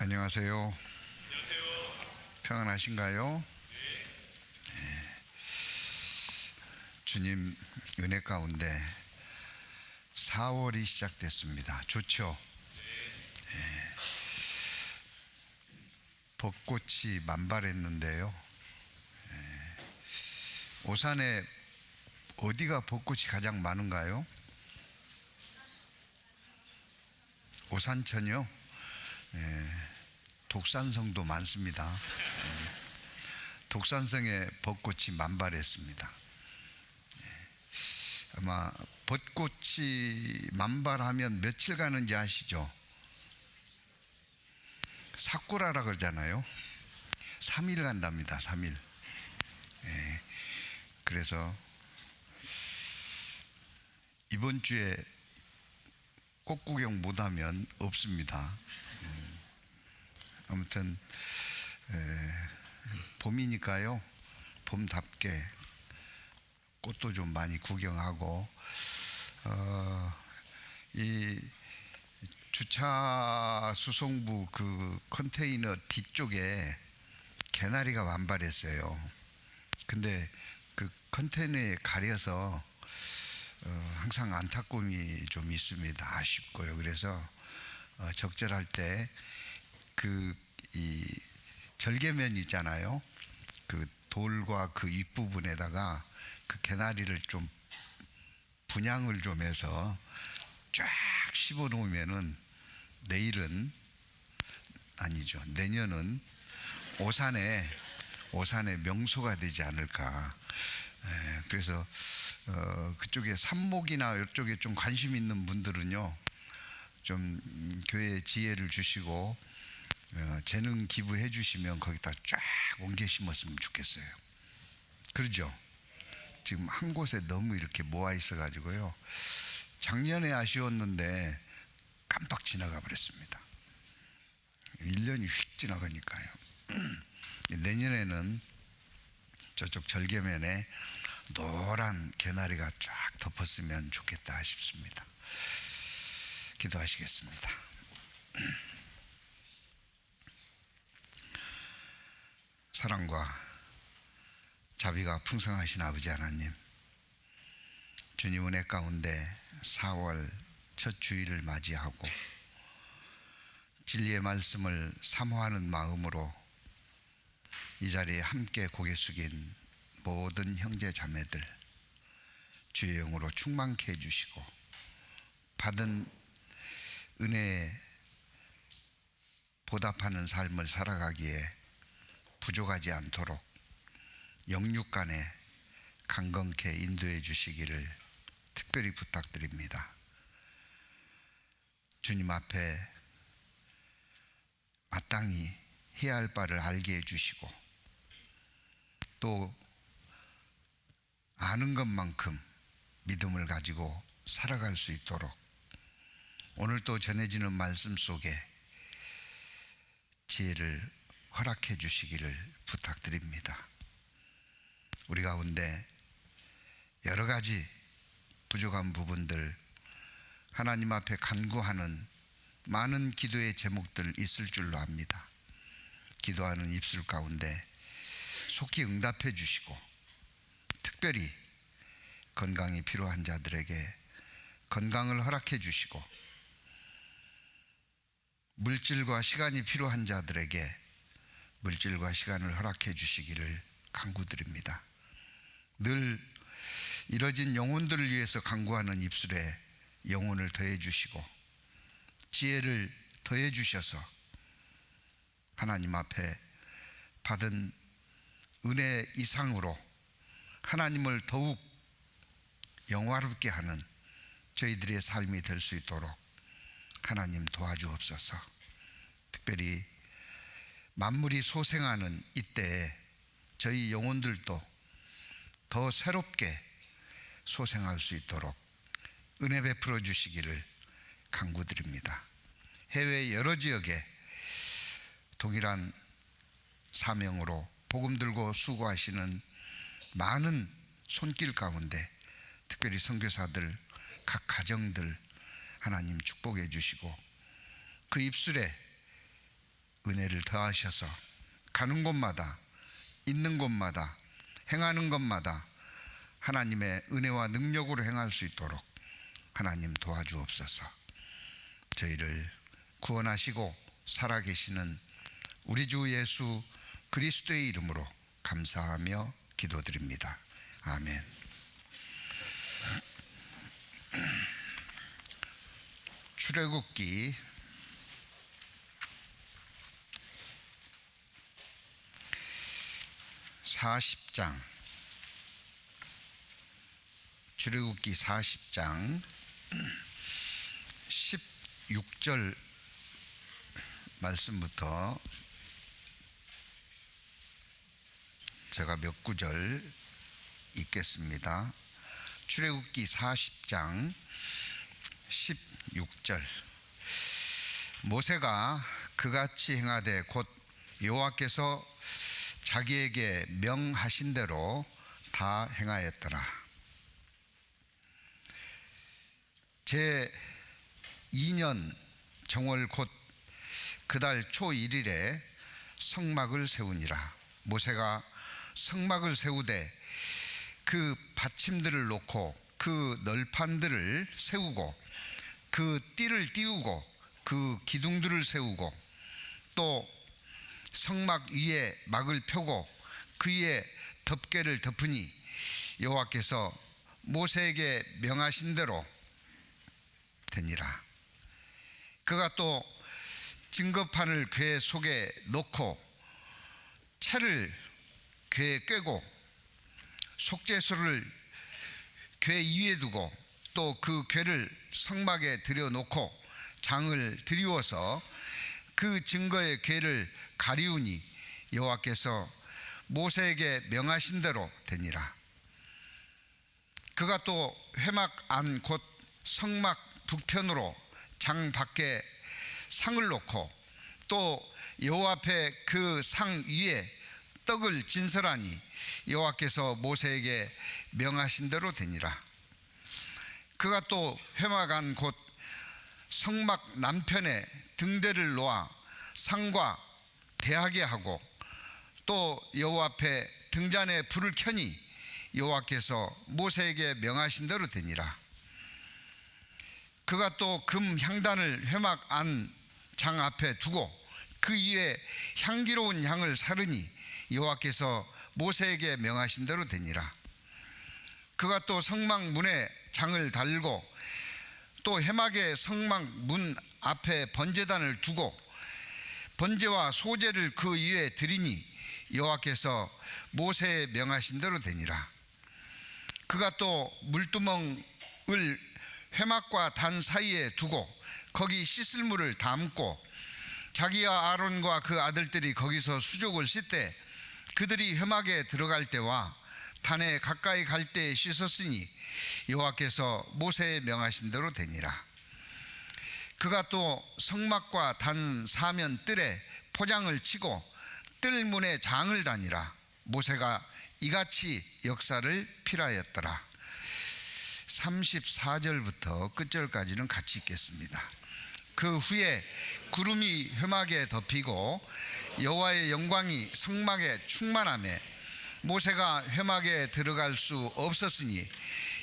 안녕하세요. 평안하신가요? 주님 은혜 가운데 4월이 시작됐습니다. 좋죠? 벚꽃이 만발했는데요. 오산에 어디가 벚꽃이 가장 많은가요? 오산천이요? 독산성도 많습니다. 독산성에 벚꽃이 만발했습니다. 아마 벚꽃이 만발하면 며칠 가는지 아시죠? 사쿠라라 그러잖아요. 3일 간답니다. 3일. 그래서 이번 주에 꽃 구경 못하면 없습니다. 아무튼 봄이니까요, 봄답게 꽃도 좀 많이 구경하고, 이 주차 수송부 그 컨테이너 뒤쪽에 개나리가 만발했어요. 근데 그 컨테이너에 가려서 항상 안타까움이 좀 있습니다. 아쉽고요. 그래서 적절할 때 이 절개면 있잖아요. 그 돌과 그 윗부분에다가 그 개나리를 좀 분양을 좀 해서 쫙 씹어 놓으면은 내년은 오산에 명소가 되지 않을까. 그래서 그쪽에 삽목이나 이쪽에 좀 관심 있는 분들은요, 좀 교회에 지혜를 주시고 재능 기부해 주시면 거기다 쫙 옮겨 심었으면 좋겠어요. 그러죠? 지금 한 곳에 너무 이렇게 모아 있어 가지고요, 작년에 아쉬웠는데 깜빡 지나가 버렸습니다. 1년이 휙 지나가니까요. 내년에는 저쪽 절개면에 노란 개나리가 쫙 덮었으면 좋겠다 싶습니다. 기도하시겠습니다. 사랑과 자비가 풍성하신 아버지 하나님, 주님 은혜 가운데 4월 첫 주일을 맞이하고 진리의 말씀을 사모하는 마음으로 이 자리에 함께 고개 숙인 모든 형제 자매들 주의 영으로 충만케 해주시고, 받은 은혜에 보답하는 삶을 살아가기에 부족하지 않도록 영육간에 강건케 인도해 주시기를 특별히 부탁드립니다. 주님 앞에 마땅히 해야 할 바를 알게 해주시고, 또 아는 것만큼 믿음을 가지고 살아갈 수 있도록 오늘 또 전해지는 말씀 속에 지혜를 허락해 주시기를 부탁드립니다. 우리 가운데 여러 가지 부족한 부분들, 하나님 앞에 간구하는 많은 기도의 제목들 있을 줄로 압니다. 기도하는 입술 가운데 속히 응답해 주시고, 특별히 건강이 필요한 자들에게 건강을 허락해 주시고, 물질과 시간이 필요한 자들에게 물질과 시간을 허락해 주시기를 간구드립니다. 늘 이뤄진 영혼들을 위해서 간구하는 입술에 영혼을 더해 주시고, 지혜를 더해 주셔서 하나님 앞에 받은 은혜 이상으로 하나님을 더욱 영화롭게 하는 저희들의 삶이 될 수 있도록 하나님 도와주옵소서. 특별히 만물이 소생하는 이때에 저희 영혼들도 더 새롭게 소생할 수 있도록 은혜 베풀어 주시기를 간구드립니다. 해외 여러 지역에 동일한 사명으로 복음 들고 수고하시는 많은 손길 가운데 특별히 선교사들, 각 가정들 하나님 축복해 주시고, 그 입술에 은혜를 더하셔서 가는 곳마다, 있는 곳마다, 행하는 것마다 하나님의 은혜와 능력으로 행할 수 있도록 하나님 도와주옵소서. 저희를 구원하시고 살아계시는 우리 주 예수 그리스도의 이름으로 감사하며 기도드립니다. 아멘. 출애굽기 40장, 출애굽기 40장 16절 말씀부터 제가 몇 구절 읽겠습니다. 출애굽기 40장 16절. 모세가 그같이 행하되 곧 여호와께서 자기에게 명하신 대로 다 행하였더라. 제 2년 정월 곧 그달 초 1일에 성막을 세우니라. 모세가 성막을 세우되 그 받침들을 놓고 그 널판들을 세우고 그 띠를 띄우고 그 기둥들을 세우고 또 성막 위에 막을 펴고 그 위에 덮개를 덮으니 여호와께서 모세에게 명하신 대로 되니라. 그가 또 증거판을 궤 속에 넣고 채를 궤에 꿰고 속죄소를 궤 위에 두고 또 그 궤를 성막에 들여놓고 장을 들이워서 그 증거의 궤를 가리우니 여호와께서 모세에게 명하신 대로 되니라. 그가 또 회막 안 곧 성막 북편으로 장 밖에 상을 놓고 또 여호와 앞에 그 상 위에 떡을 진설하니 여호와께서 모세에게 명하신 대로 되니라. 그가 또 회막 안 곧 성막 남편에 등대를 놓아 상과 대하게 하고 또 여호와 앞에 등잔에 불을 켜니 여호와께서 모세에게 명하신 대로 되니라. 그가 또 금 향단을 회막 안 장 앞에 두고 그 위에 향기로운 향을 사르니 여호와께서 모세에게 명하신 대로 되니라. 그가 또 성막 문에 장을 달고 또 해막의 성막 문 앞에 번제단을 두고 번제와 소제를 그 위에 드리니 여호와께서 모세에 명하신 대로 되니라. 그가 또 물두멍을 회막과 단 사이에 두고 거기 씻을 물을 담고 자기와 아론과 그 아들들이 거기서 수족을 씻되 그들이 회막에 들어갈 때와 단에 가까이 갈 때에 씻었으니 여호와께서 모세에 명하신 대로 되니라. 그가 또 성막과 단 사면 뜰에 포장을 치고 뜰문에 장을 다니라. 모세가 이같이 역사를 필하였더라. 34절부터 끝절까지는 같이 읽겠습니다. 그 후에 구름이 회막에 덮이고 여호와의 영광이 성막에 충만하며 모세가 회막에 들어갈 수 없었으니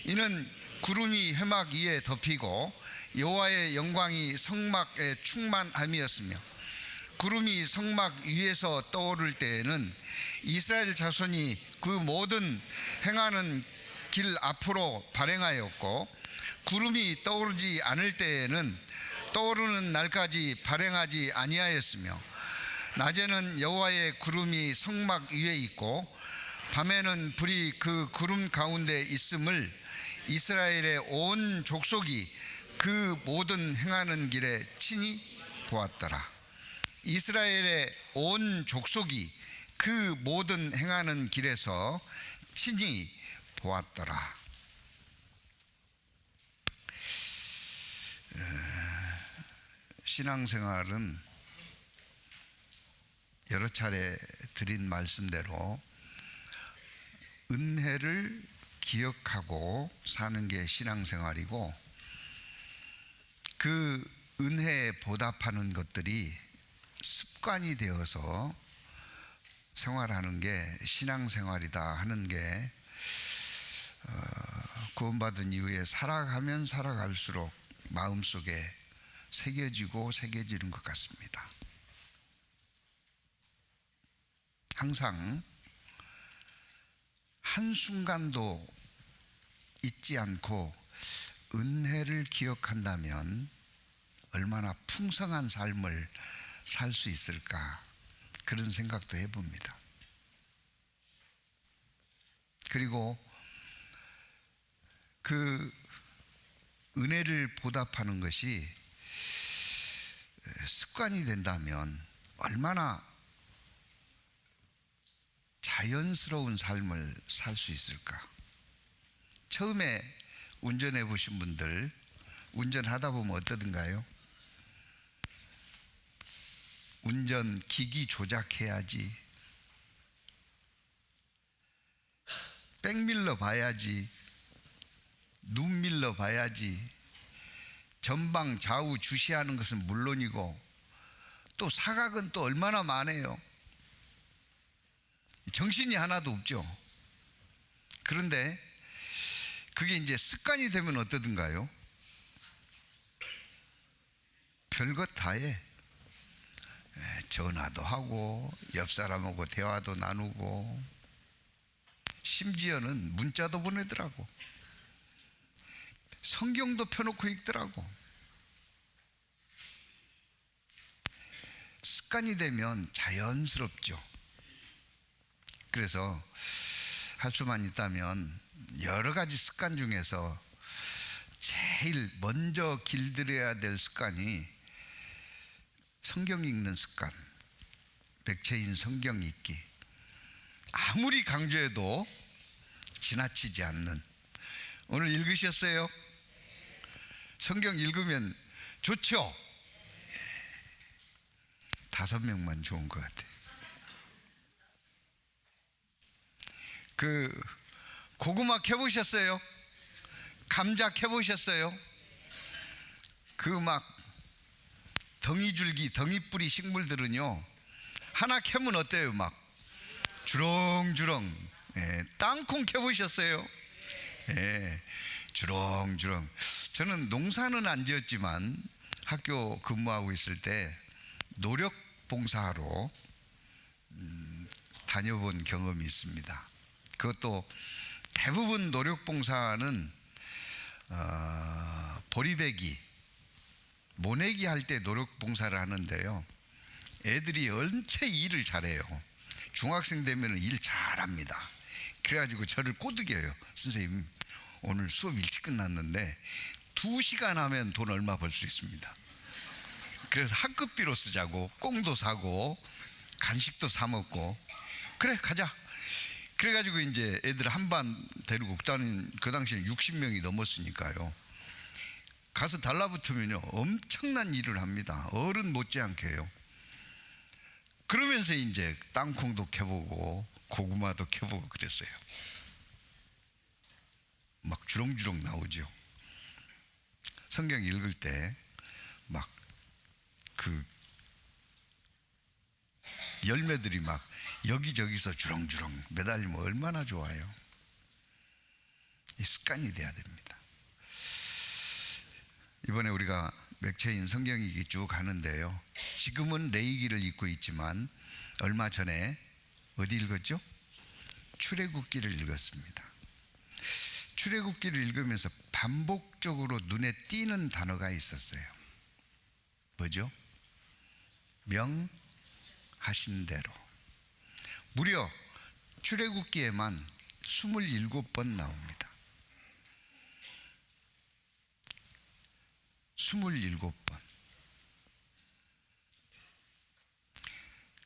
이는 구름이 회막 위에 덮이고 여호와의 영광이 성막에 충만함이었으며 구름이 성막 위에서 떠오를 때에는 이스라엘 자손이 그 모든 행하는 길 앞으로 발행하였고 구름이 떠오르지 않을 때에는 떠오르는 날까지 발행하지 아니하였으며 낮에는 여호와의 구름이 성막 위에 있고 밤에는 불이 그 구름 가운데 있음을 이스라엘의 온 족속이 그 모든 행하는 길에 친히 보았더라. 이스라엘의 온 족속이 그 모든 행하는 길에서 친히 보았더라. 신앙생활은 여러 차례 드린 말씀대로 은혜를 기억하고 사는 게 신앙생활이고 그 은혜에 보답하는 것들이 습관이 되어서 생활하는 게 신앙생활이다 하는 게 구원받은 이후에 살아가면 살아갈수록 마음속에 새겨지는 것 같습니다. 항상 한순간도 잊지 않고 은혜를 기억한다면 얼마나 풍성한 삶을 살 수 있을까, 그런 생각도 해봅니다. 그리고 그 은혜를 보답하는 것이 습관이 된다면 얼마나 자연스러운 삶을 살 수 있을까. 처음에 운전해 보신 분들, 운전하다 보면 어떠든가요? 운전 기기 조작해야지, 백밀러 봐야지, 눈밀러 봐야지, 전방 좌우 주시하는 것은 물론이고 또 사각은 또 얼마나 많아요. 정신이 하나도 없죠. 그런데 그게 이제 습관이 되면 어떠든가요? 별것 다 해. 전화도 하고 옆 사람하고 대화도 나누고 심지어는 문자도 보내더라고. 성경도 펴놓고 읽더라고. 습관이 되면 자연스럽죠. 그래서 할 수만 있다면 여러 가지 습관 중에서 제일 먼저 길들여야 될 습관이 성경 읽는 습관, 백채인 성경 읽기. 아무리 강조해도 지나치지 않는. 오늘 읽으셨어요? 성경 읽으면 좋죠? 5명만 좋은 것 같아요. 그 고구마 캐보셨어요? 감자 캐보셨어요? 그 막 덩이줄기, 덩이뿌리 식물들은요, 하나 캐면 어때요? 막 주렁주렁. 땅콩 캐보셨어요? 주렁주렁. 저는 농사는 안 지었지만 학교 근무하고 있을 때 노력봉사하러 다녀본 경험이 있습니다. 그것도 대부분 노력봉사는 보리배기, 모내기 할 때 노력봉사를 하는데요, 애들이 얼체 일을 잘해요. 중학생 되면 일 잘합니다. 그래가지고 저를 꼬드겨요. 선생님, 오늘 수업 일찍 끝났는데 2시간 하면 돈 얼마 벌 수 있습니다. 그래서 학급비로 쓰자고 꽁도 사고 간식도 사 먹고, 그래 가자. 그래가지고 이제 애들 한 반 데리고, 그 당시에 60명이 넘었으니까요, 가서 달라붙으면요 엄청난 일을 합니다. 어른 못지않게 해요. 그러면서 이제 땅콩도 캐보고 고구마도 캐보고 그랬어요. 막 주렁주렁 나오죠. 성경 읽을 때 막 그 열매들이 막 여기저기서 주렁주렁 매달리면 얼마나 좋아요. 이 습관이 돼야 됩니다. 이번에 우리가 맥체인 성경 읽기 쭉 가는데요, 지금은 레위기를 읽고 있지만 얼마 전에 어디 읽었죠? 출애굽기를 읽었습니다. 출애굽기를 읽으면서 반복적으로 눈에 띄는 단어가 있었어요. 뭐죠? 명하신 대로. 무려 출애굽기에만 27번 나옵니다. 27번.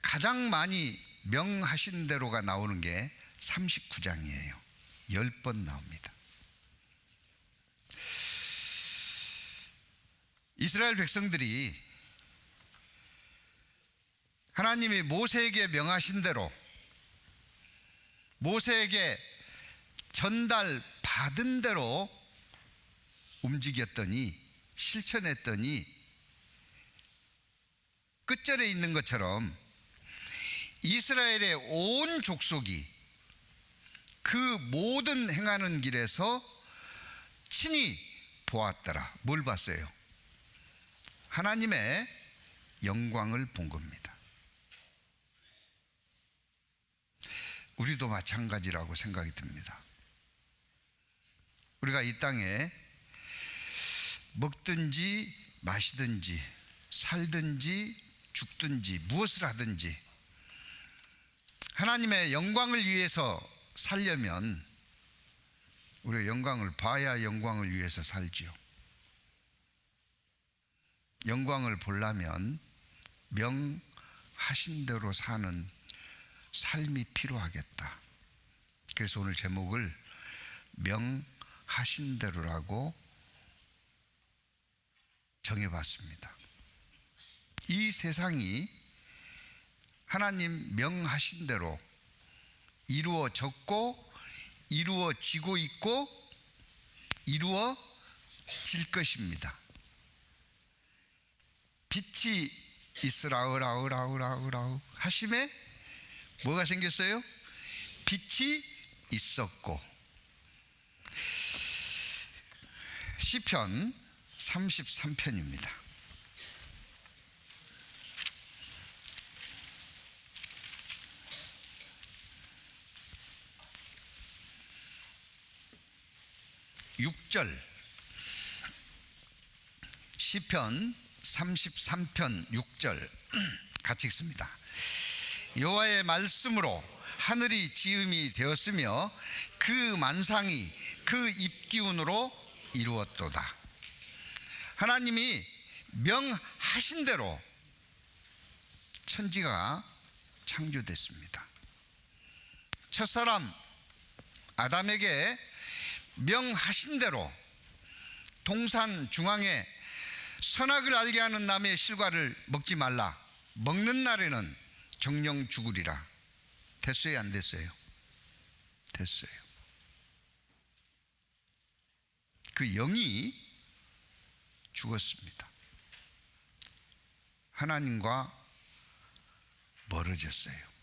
가장 많이 명하신 대로가 나오는 게 39장이에요. 10번 나옵니다. 이스라엘 백성들이 하나님이 모세에게 명하신 대로, 모세에게 전달 받은 대로 움직였더니, 실천했더니 끝절에 있는 것처럼 이스라엘의 온 족속이 그 모든 행하는 길에서 친히 보았더라. 뭘 봤어요? 하나님의 영광을 본 겁니다. 우리도 마찬가지라고 생각이 듭니다. 우리가 이 땅에 먹든지 마시든지 살든지 죽든지 무엇을 하든지 하나님의 영광을 위해서 살려면 우리가 영광을 봐야 영광을 위해서 살지요. 영광을 보려면 명하신 대로 사는 삶이 필요하겠다. 그래서 오늘 제목을 명하신 대로라고 정해봤습니다. 이 세상이 하나님 명하신 대로 이루어졌고 이루어지고 있고 이루어질 것입니다. 빛이 있으라 으라으라으라으라우 하심에 뭐가 생겼어요? 빛이 있었고. 시편 33편입니다. 시편 33편 6절 같이 읽습니다. 여호와의 말씀으로 하늘이 지음이 되었으며 그 만상이 그 입기운으로 이루었도다. 하나님이 명하신 대로 천지가 창조됐습니다. 첫사람 아담에게 명하신 대로 동산 중앙에 선악을 알게 하는 나무의 실과를 먹지 말라. 먹는 날에는 정령 죽으리라. 됐어요, 안 됐어요? 됐어요. 그 영이 죽었습니다. 하나님과 멀어졌어요.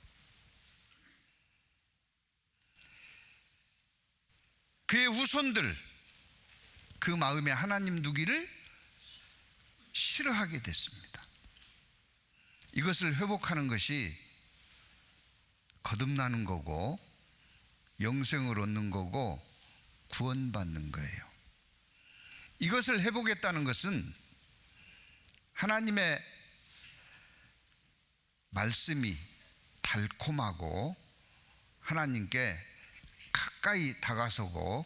그의 후손들 그 마음에 하나님 두기를 싫어하게 됐습니다. 이것을 회복하는 것이 거듭나는 거고 영생을 얻는 거고 구원받는 거예요. 이것을 회복했다는 것은 하나님의 말씀이 달콤하고 하나님께 가까이 다가서고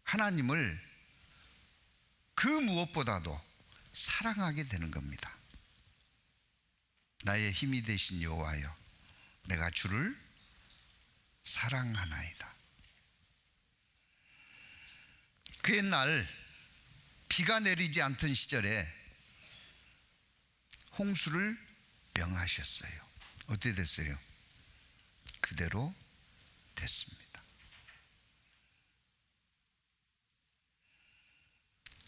하나님을 그 무엇보다도 사랑하게 되는 겁니다. 나의 힘이 되신 여호와여, 내가 주를 사랑하나이다. 그 옛날 비가 내리지 않던 시절에 홍수를 명하셨어요. 어떻게 됐어요? 그대로 됐습니다.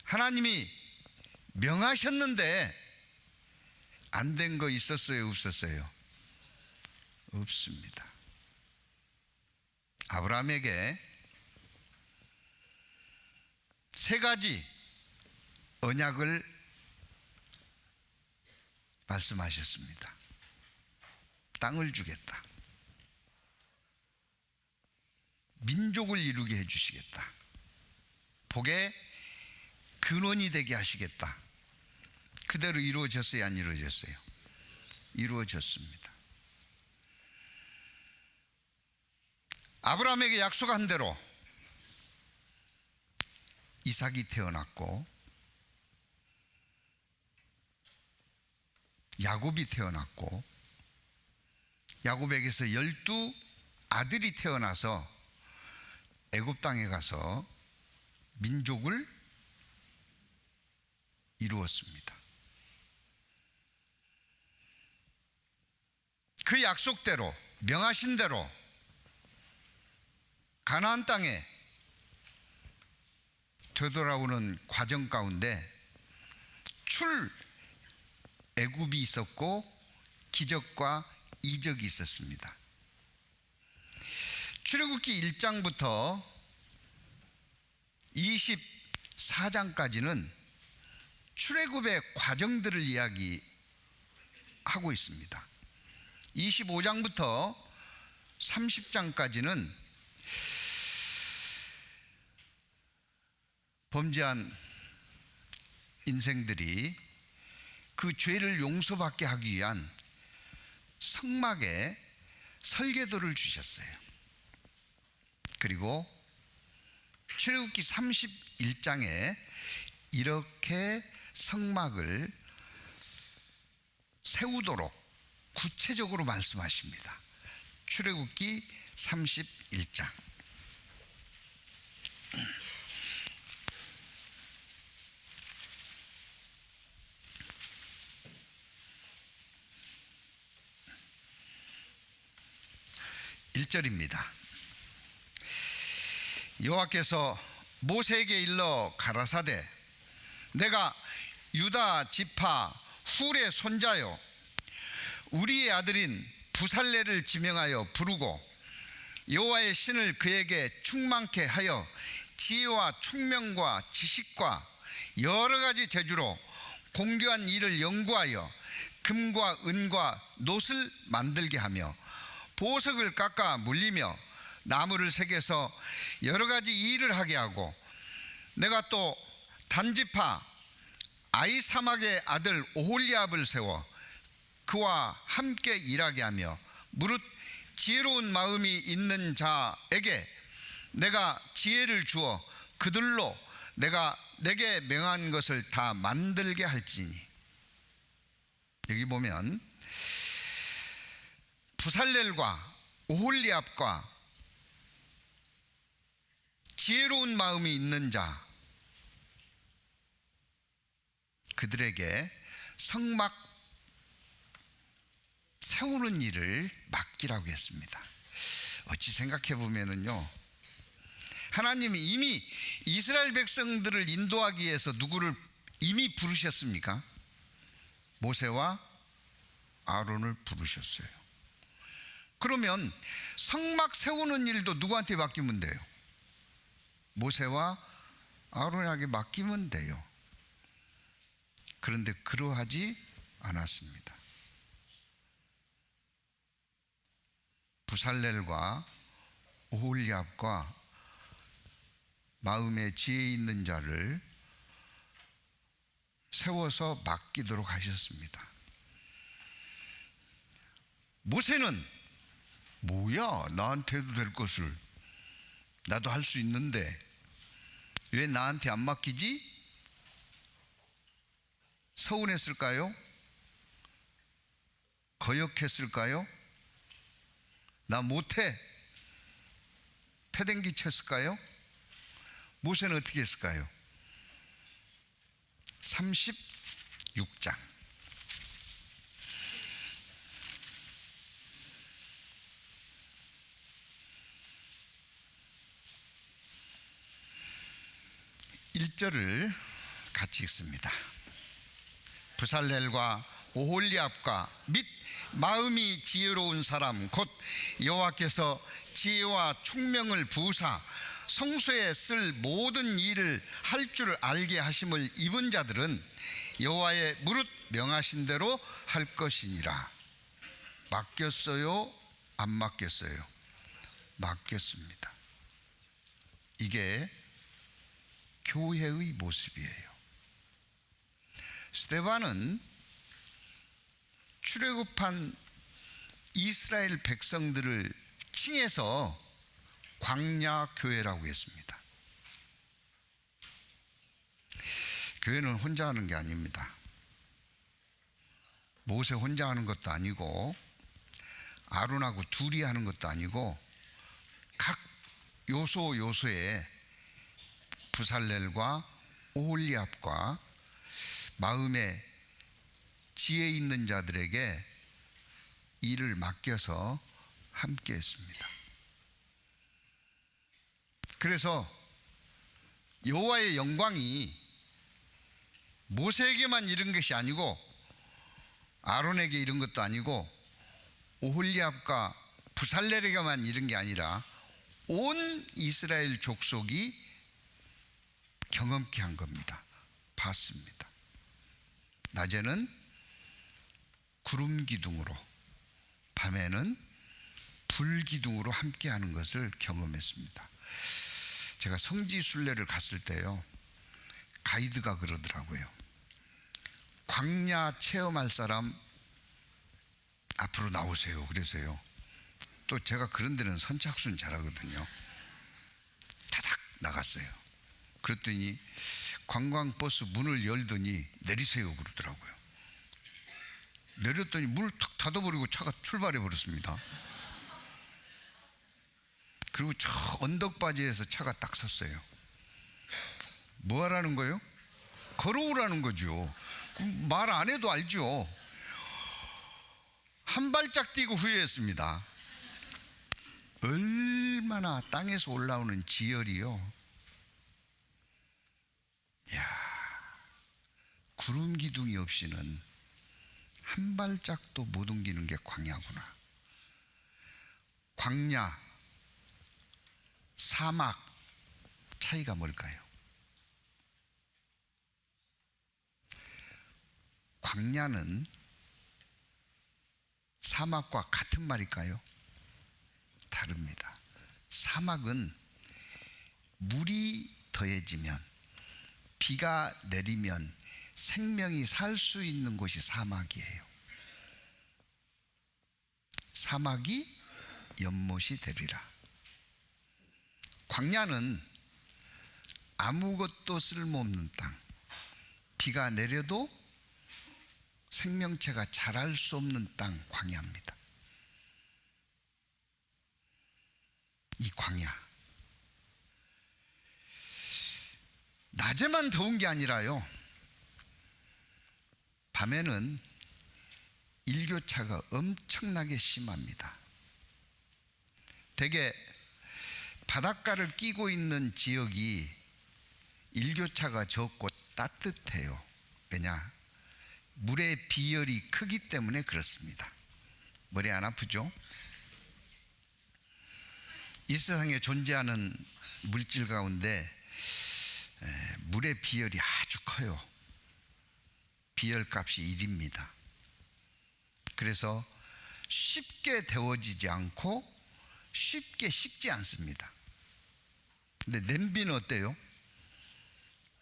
하나님이 명하셨는데 안 된 거 있었어요? 없었어요? 없습니다. 아브라함에게 세 가지 언약을 말씀하셨습니다. 땅을 주겠다. 민족을 이루게 해주시겠다. 복의 근원이 되게 하시겠다. 그대로 이루어졌어요? 안 이루어졌어요? 이루어졌습니다. 아브라함에게 약속한 대로 이삭이 태어났고 야곱이 태어났고 야곱에게서 12아들이 태어나서 애굽 땅에 가서 민족을 이루었습니다. 그 약속대로 명하신 대로 가나안 땅에 되돌아오는 과정 가운데 애굽이 있었고 기적과 이적이 있었습니다. 출애굽기 1장부터 24장까지는 출애굽의 과정들을 이야기하고 있습니다. 25장부터 30장까지는 범죄한 인생들이 그 죄를 용서받게 하기 위한 성막의 설계도를 주셨어요. 그리고 출애굽기 31장에 이렇게 성막을 세우도록 구체적으로 말씀하십니다. 출애굽기 31장. (1절입니다) 여호와께서 모세에게 일러 가라사대 내가 유다 지파 훌의 손자요 우리의 아들인 부살레를 지명하여 부르고 여호와의 신을 그에게 충만케 하여 지혜와 총명과 지식과 여러 가지 재주로 공교한 일을 연구하여 금과 은과 놋을 만들게 하며 보석을 깎아 물리며 나무를 새겨서 여러 가지 일을 하게 하고 내가 또 단지파 아히사막의 아들 오홀리압을 세워 그와 함께 일하게 하며 무릇 지혜로운 마음이 있는 자에게 내가 지혜를 주어 그들로 내가 내게 명한 것을 다 만들게 할지니. 여기 보면 부살렐과 오홀리압과 지혜로운 마음이 있는 자 그들에게 성막 세우는 일을 맡기라고 했습니다. 어찌 생각해 보면은요, 하나님이 이미 이스라엘 백성들을 인도하기 위해서 누구를 이미 부르셨습니까? 모세와 아론을 부르셨어요. 그러면 성막 세우는 일도 누구한테 맡기면 돼요? 모세와 아론에게 맡기면 돼요. 그런데 그러하지 않았습니다. 부살렐과 오홀리압과 마음에 지혜 있는 자를 세워서 맡기도록 하셨습니다. 모세는 뭐야, 나한테도 될 것을 나도 할 수 있는데 왜 나한테 안 맡기지? 서운했을까요? 거역했을까요? 나 못해 패댕기 쳤을까요? 모세는 어떻게 했을까요? 36장 (1절을) 같이 읽습니다. 부살렐과 오홀리압과 및 마음이 지혜로운 사람 곧 여호와께서 지혜와 총명을 부으사 성소에 쓸 모든 일을 할 줄 알게 하심을 입은 자들은 여호와의 무릇 명하신 대로 할 것이니라. 맡겼어요? 안 맡겼어요? 맡겼습니다. 이게 교회의 모습이에요. 스데반은 출애굽한 이스라엘 백성들을 칭해서 광야 교회라고 했습니다. 교회는 혼자 하는 게 아닙니다. 모세 혼자 하는 것도 아니고 아론하고 둘이 하는 것도 아니고 각 요소에 부살렐과 오홀리압과 마음에 지혜 있는 자들에게 일을 맡겨서 함께 했습니다. 그래서 여호와의 영광이 모세에게만 이른 것이 아니고 아론에게 이런 것도 아니고 오홀리압과 부살렐에게만 이런 게 아니라 온 이스라엘 족속이 경험케 한 겁니다. 봤습니다. 낮에는 구름 기둥으로, 밤에는 불 기둥으로 함께하는 것을 경험했습니다. 제가 성지순례를 갔을 때요, 가이드가 그러더라고요. 광야 체험할 사람 앞으로 나오세요. 그래서요, 또 제가 그런 데는 선착순 잘하거든요. 다닥 나갔어요. 그랬더니 관광버스 문을 열더니 내리세요 그러더라고요. 내렸더니 문을 탁 닫아버리고 차가 출발해 버렸습니다. 그리고 저 언덕바지에서 차가 딱 섰어요. 뭐 하라는 거예요? 걸어오라는 거죠. 말 안 해도 알죠. 한 발짝 뛰고 후회했습니다. 얼마나 땅에서 올라오는 지열이요. 야, 구름 기둥이 없이는 한 발짝도 못 옮기는 게 광야구나. 광야, 사막 차이가 뭘까요? 광야는 사막과 같은 말일까요? 다릅니다. 사막은 물이 더해지면, 비가 내리면 생명이 살 수 있는 곳이 사막이에요. 사막이 연못이 되리라. 광야는 아무것도 쓸모없는 땅, 비가 내려도 생명체가 자랄 수 없는 땅, 광야입니다. 이 광야, 낮에만 더운 게 아니라요, 밤에는 일교차가 엄청나게 심합니다. 대개 바닷가를 끼고 있는 지역이 일교차가 적고 따뜻해요. 왜냐? 물의 비열이 크기 때문에 그렇습니다. 머리 안 아프죠? 이 세상에 존재하는 물질 가운데 물의 비열이 아주 커요. 비열값이 1입니다. 그래서 쉽게 데워지지 않고 쉽게 식지 않습니다. 근데 냄비는 어때요?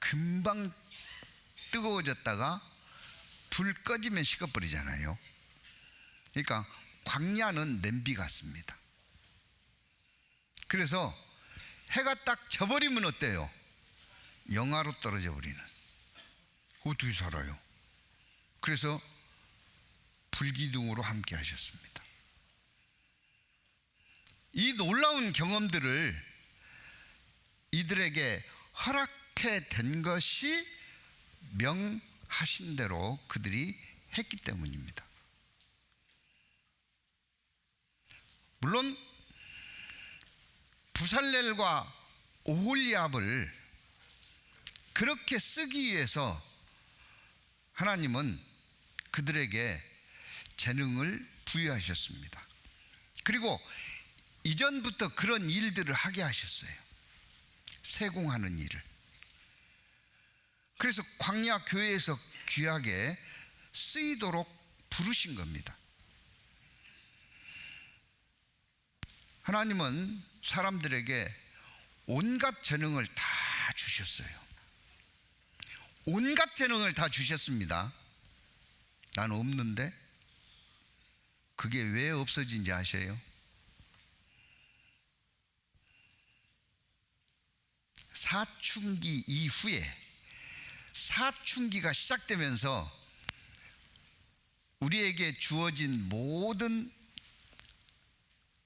금방 뜨거워졌다가 불 꺼지면 식어버리잖아요. 그러니까 광야는 냄비 같습니다. 그래서 해가 딱 져버리면 어때요? 영하로 떨어져 버리는. 어떻게 살아요? 그래서 불기둥으로 함께 하셨습니다. 이 놀라운 경험들을 이들에게 허락해 된 것이 명하신 대로 그들이 했기 때문입니다. 물론 부살렐과 오홀리압을 그렇게 쓰기 위해서 하나님은 그들에게 재능을 부여하셨습니다. 그리고 이전부터 그런 일들을 하게 하셨어요. 세공하는 일을. 그래서 광야 교회에서 귀하게 쓰이도록 부르신 겁니다. 하나님은 사람들에게 온갖 재능을 다 주셨어요. 온갖 재능을 다 주셨습니다. 난 없는데 그게 왜 없어진지 아세요? 사춘기 이후에, 사춘기가 시작되면서 우리에게 주어진 모든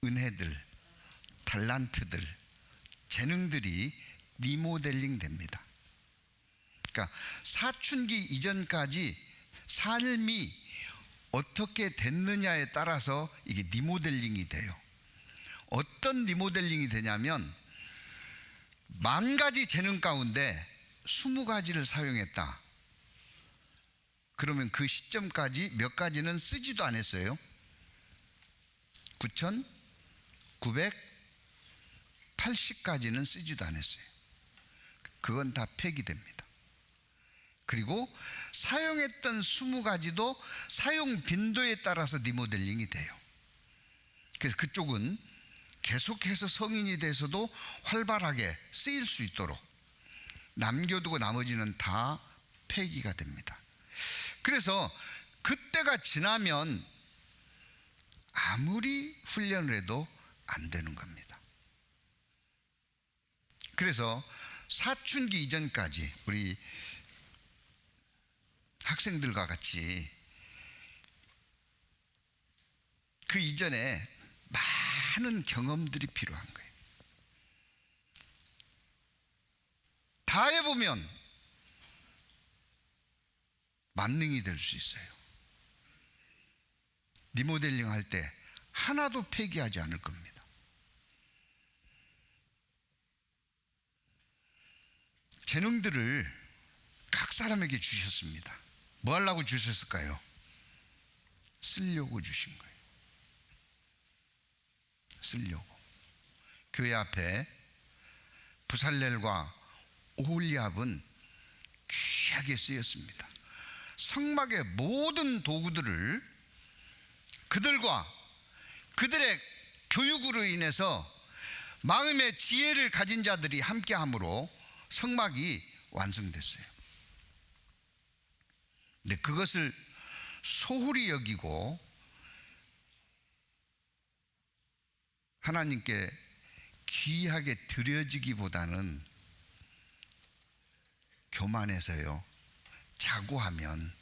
은혜들, 달란트들, 재능들이 리모델링 됩니다. 그러니까 사춘기 이전까지 삶이 어떻게 됐느냐에 따라서 이게 리모델링이 돼요. 어떤 리모델링이 되냐면 10,000가지 재능 가운데 20가지를 사용했다. 그러면 그 시점까지 몇 가지는 쓰지도 않았어요. 9,980가지는 쓰지도 않았어요. 그건 다 폐기됩니다. 그리고 사용했던 20가지도 사용 빈도에 따라서 리모델링이 돼요. 그래서 그쪽은 계속해서 성인이 돼서도 활발하게 쓰일 수 있도록 남겨두고 나머지는 다 폐기가 됩니다. 그래서 그때가 지나면 아무리 훈련을 해도 안 되는 겁니다. 그래서 사춘기 이전까지 우리 학생들과 같이 그 이전에 많은 경험들이 필요한 거예요. 다 해보면 만능이 될 수 있어요. 리모델링 할 때 하나도 폐기하지 않을 겁니다. 재능들을 각 사람에게 주셨습니다. 뭐 하려고 주셨을까요? 쓰려고 주신 거예요. 쓰려고. 교회 앞에 부살렐과 오홀리압은 귀하게 쓰였습니다. 성막의 모든 도구들을 그들과 그들의 교육으로 인해서 마음의 지혜를 가진 자들이 함께함으로 성막이 완성됐어요. 근데 그것을 소홀히 여기고 하나님께 귀하게 드려지기보다는 교만해서요, 자고하면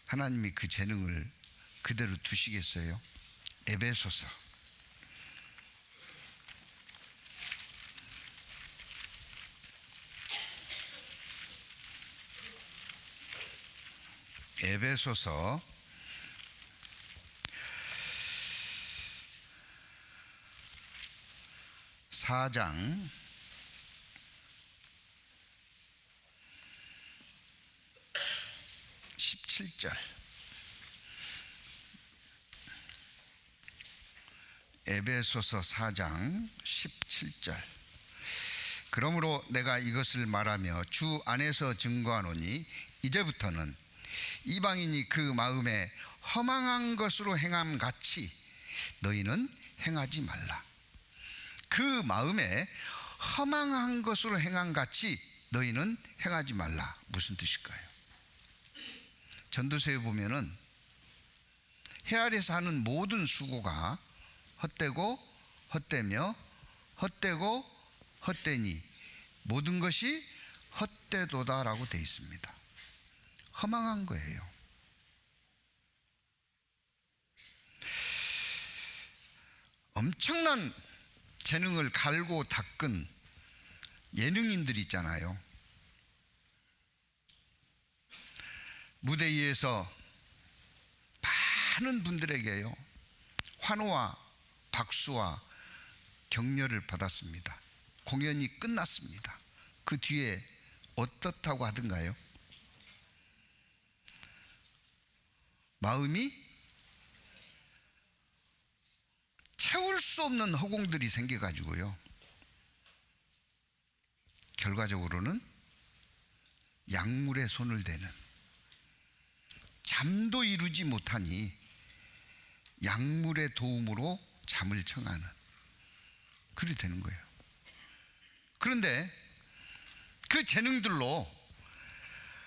하나님이 그 재능을 그대로 두시겠어요? 에베소서 4장 17절. 에베소서 4장 17절. 그러므로 내가 이것을 말하며 주 안에서 증거하노니 이제부터는 이방인이 그 마음에 허망한 것으로 행함 같이 너희는 행하지 말라. 그 마음에 허망한 것으로 행함 같이 너희는 행하지 말라. 무슨 뜻일까요? 전도서에 보면은 해 아래서 하는 모든 수고가 헛되고 헛되며 헛되고 헛되니 모든 것이 헛되도다라고 되어 있습니다. 허망한 거예요. 엄청난 재능을 갈고 닦은 예능인들 있잖아요. 무대 위에서 많은 분들에게요, 환호와 박수와 격려를 받았습니다. 공연이 끝났습니다. 그 뒤에 어떻다고 하던가요? 마음이 채울 수 없는 허공들이 생겨가지고요, 결과적으로는 약물에 손을 대는, 잠도 이루지 못하니 약물의 도움으로 잠을 청하는, 그리 되는 거예요. 그런데 그 재능들로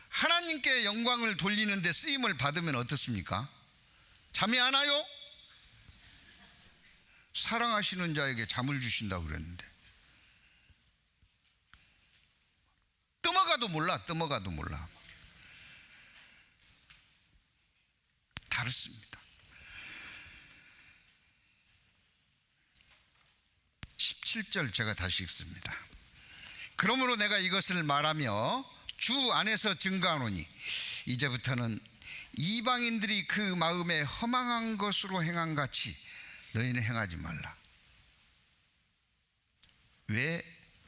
하나님께 영광을 돌리는 데 쓰임을 받으면 어떻습니까? 잠이 안 와요? 사랑하시는 자에게 잠을 주신다고 그랬는데 떠먹어도 몰라. 다릅니다. 17절 제가 다시 읽습니다. 그러므로 내가 이것을 말하며 주 안에서 증거하노니 이제부터는 이방인들이 그 마음에 허망한 것으로 행한 같이 너희는 행하지 말라. 왜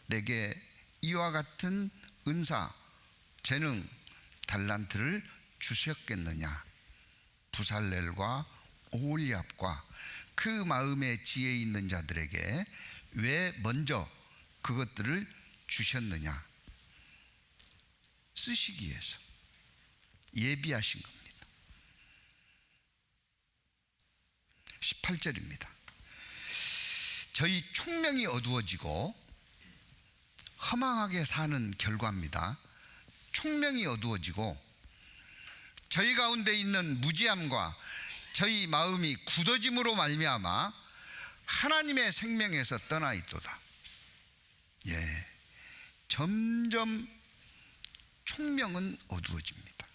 내게 이와 같은 은사, 재능, 달란트를 주셨겠느냐? 부살렐과 오홀리압과 그 마음에 지혜 있는 자들에게 왜 먼저 그것들을 주셨느냐? 쓰시기 위해서 예비하신 겁니다. 18절입니다. 저희 총명이 어두워지고 허망하게 사는 결과입니다. 총명이 어두워지고 저희 가운데 있는 무지함과 저희 마음이 굳어짐으로 말미암아 하나님의 생명에서 떠나 있도다. 점점 총명은 어두워집니다.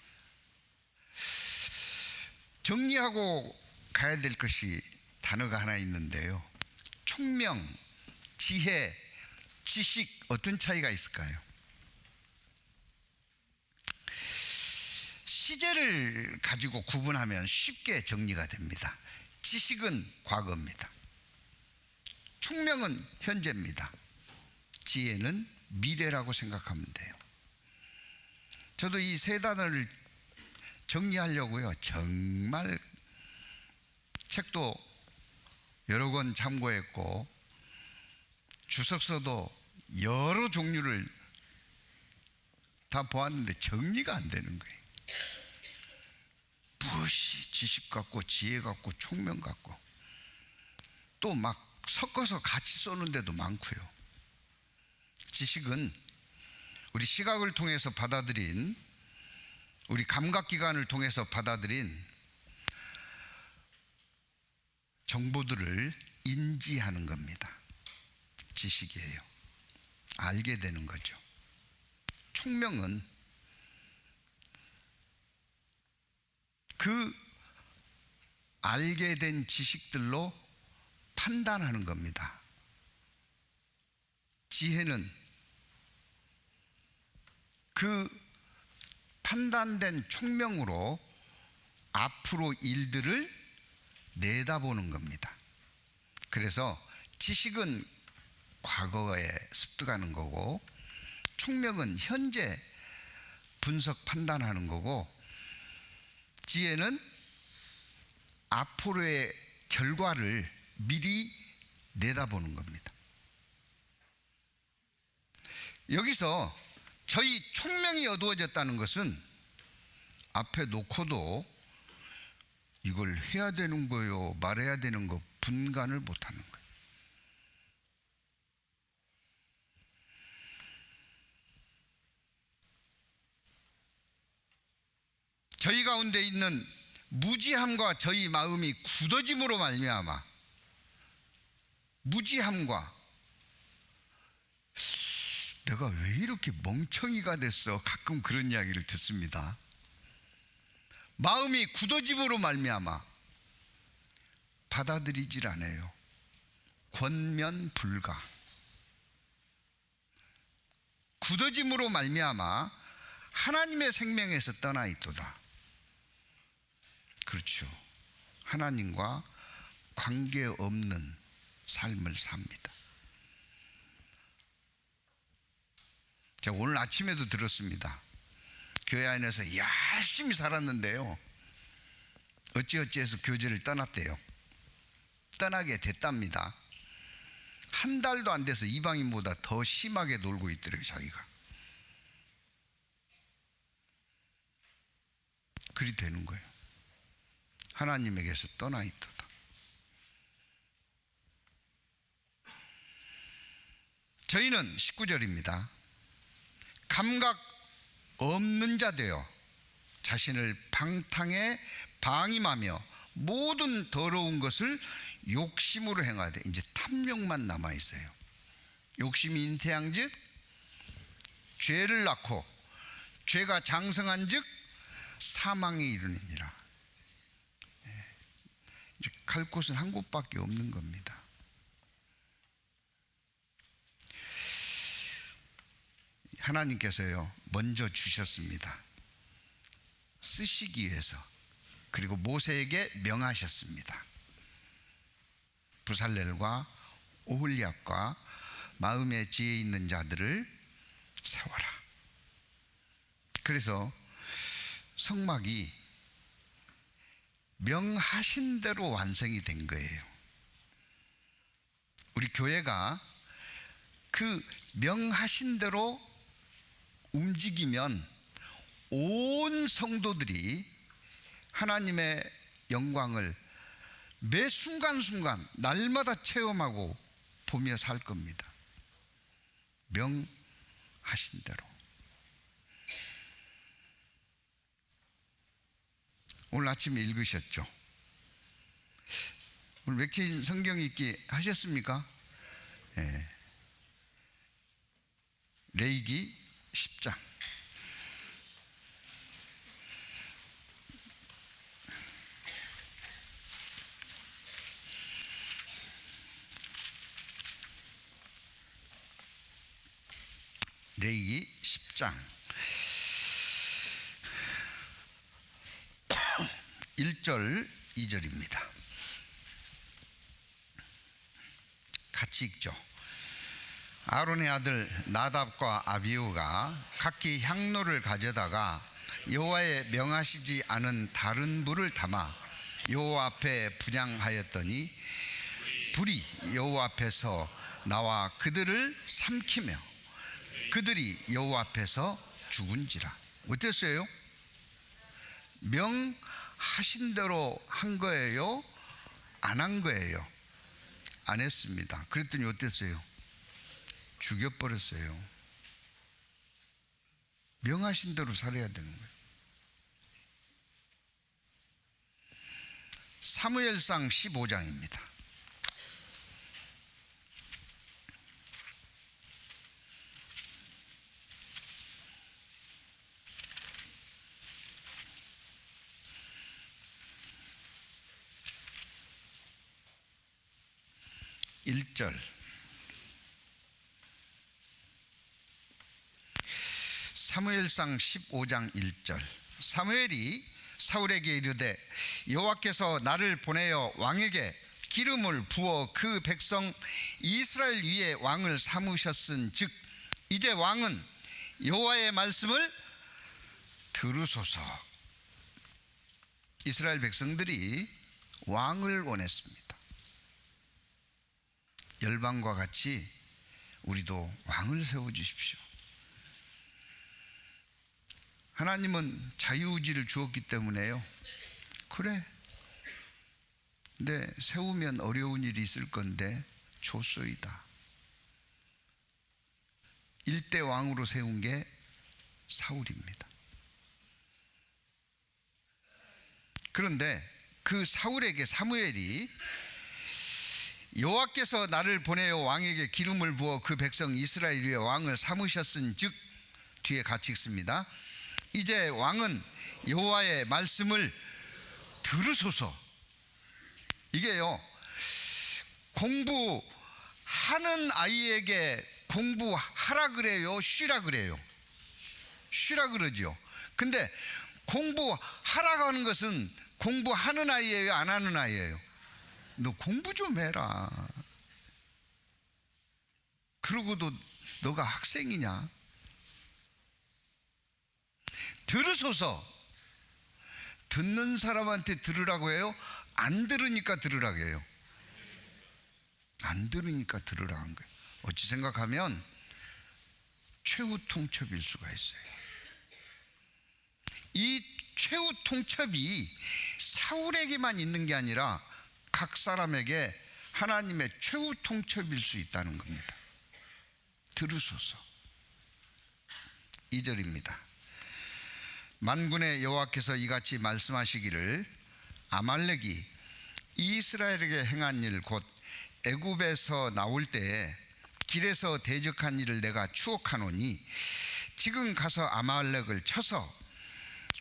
정리하고 가야 될 것이 단어가 하나 있는데요. 총명, 지혜, 지식 어떤 차이가 있을까요? 시제를 가지고 구분하면 쉽게 정리가 됩니다. 지식은 과거입니다. 총명은 현재입니다. 지혜는 미래라고 생각하면 돼요. 저도 이 세 단어를 정리하려고요, 정말 책도 여러 권 참고했고 주석서도 여러 종류를 다 보았는데 정리가 안 되는 거예요. 무엇이 지식 같고 지혜 같고 총명 같고 또 막 섞어서 같이 쏘는 데도 많고요. 지식은 우리 시각을 통해서 받아들인, 우리 감각기관을 통해서 받아들인 정보들을 인지하는 겁니다. 지식이에요. 알게 되는 거죠. 총명은 그 알게 된 지식들로 판단하는 겁니다. 지혜는 그 판단된 총명으로 앞으로 일들을 내다보는 겁니다. 그래서 지식은 과거에 습득하는 거고 총명은 현재 분석 판단하는 거고 지혜는 앞으로의 결과를 미리 내다보는 겁니다. 여기서 저희 총명이 어두워졌다는 것은 앞에 놓고도 이걸 해야 되는 거요, 말해야 되는 거 분간을 못하는 거예요. 저희 가운데 있는 무지함과 저희 마음이 굳어짐으로 말미암아 무지함과 내가 왜 이렇게 멍청이가 됐어? 가끔 그런 이야기를 듣습니다. 마음이 굳어짐으로 말미암아 받아들이질 않아요. 권면 불가. 굳어짐으로 말미암아 하나님의 생명에서 떠나 있도다. 그렇죠. 하나님과 관계없는 삶을 삽니다. 제가 오늘 아침에도 들었습니다. 교회 안에서 열심히 살았는데요, 어찌어찌해서 교제를 떠났대요. 떠나게 됐답니다. 한 달도 안 돼서 이방인보다 더 심하게 놀고 있더래요, 자기가. 그리 되는 거예요. 하나님에게서 떠나 있도다. 저희는 19절입니다. 감각 없는 자 되어 자신을 방탕에 방임하며 모든 더러운 것을 욕심으로 행하되, 이제 탐욕만 남아 있어요. 욕심이 잉태한즉 죄를 낳고 죄가 장성한즉 사망에 이르느니라. 이제 갈 곳은 한 곳밖에 없는 겁니다. 하나님께서요 먼저 주셨습니다. 쓰시기 위해서. 그리고 모세에게 명하셨습니다. 부살렐과 오홀리압과 마음에 지혜 있는 자들을 세워라. 그래서 성막이 명하신 대로 완성이 된 거예요. 우리 교회가 그 명하신 대로 움직이면 온 성도들이 하나님의 영광을 매 순간순간 날마다 체험하고 보며 살 겁니다. 명하신 대로. 오늘 아침에 읽으셨죠? 오늘 맥체인 성경 읽기 하셨습니까? 네. 레위기 10장. 레위기 10장 1절 2절입니다. 같이 읽죠. 아론의 아들 나답과 아비후가 각기 향로를 가져다가 여호와의 명하시지 않은 다른 불을 담아 여호와 앞에 분향하였더니 불이 여호와 앞에서 나와 그들을 삼키며 그들이 여호와 앞에서 죽은지라. 어땠어요? 명하신 대로 한 거예요? 안 한 거예요? 안 했습니다. 그랬더니 어땠어요? 죽여버렸어요. 명하신 대로 살아야 되는 거예요. 사무엘상 15장입니다. (1절) 사무엘상 15장 1절. 사무엘이 사울에게 이르되 여호와께서 나를 보내어 왕에게 기름을 부어 그 백성 이스라엘 위에 왕을 삼으셨은즉 이제 왕은 여호와의 말씀을 들으소서. 이스라엘 백성들이 왕을 원했습니다. 열방과 같이 우리도 왕을 세워주십시오. 하나님은 자유의지를 주었기 때문에요. 그래, 근데 세우면 어려운 일이 있을 건데 줬소이다. 일대 왕으로 세운 게 사울입니다. 그런데 그 사울에게 사무엘이 여호와께서 나를 보내어 왕에게 기름을 부어 그 백성 이스라엘 위에 왕을 삼으셨은즉 뒤에 같이 읽습니다. 이제 왕은 여호와의 말씀을 들으소서. 이게요, 공부하는 아이에게 공부하라 그래요, 쉬라 그래요? 쉬라 그러죠. 근데 공부하라고 하는 것은 공부하는 아이예요, 안 하는 아이예요? 너 공부 좀 해라. 그러고도 너가 학생이냐? 들으소서. 듣는 사람한테 들으라고 해요? 안 들으니까 들으라고 해요? 안 들으니까 들으라고 한 거예요. 어찌 생각하면 최후 통첩일 수가 있어요. 이 최후 통첩이 사울에게만 있는 게 아니라 각 사람에게 하나님의 최후 통첩일 수 있다는 겁니다. 들으소서. 2절입니다. 만군의 여호와께서 이같이 말씀하시기를 아말렉이 이스라엘에게 행한 일 곧 애굽에서 나올 때에 길에서 대적한 일을 내가 추억하노니 지금 가서 아말렉을 쳐서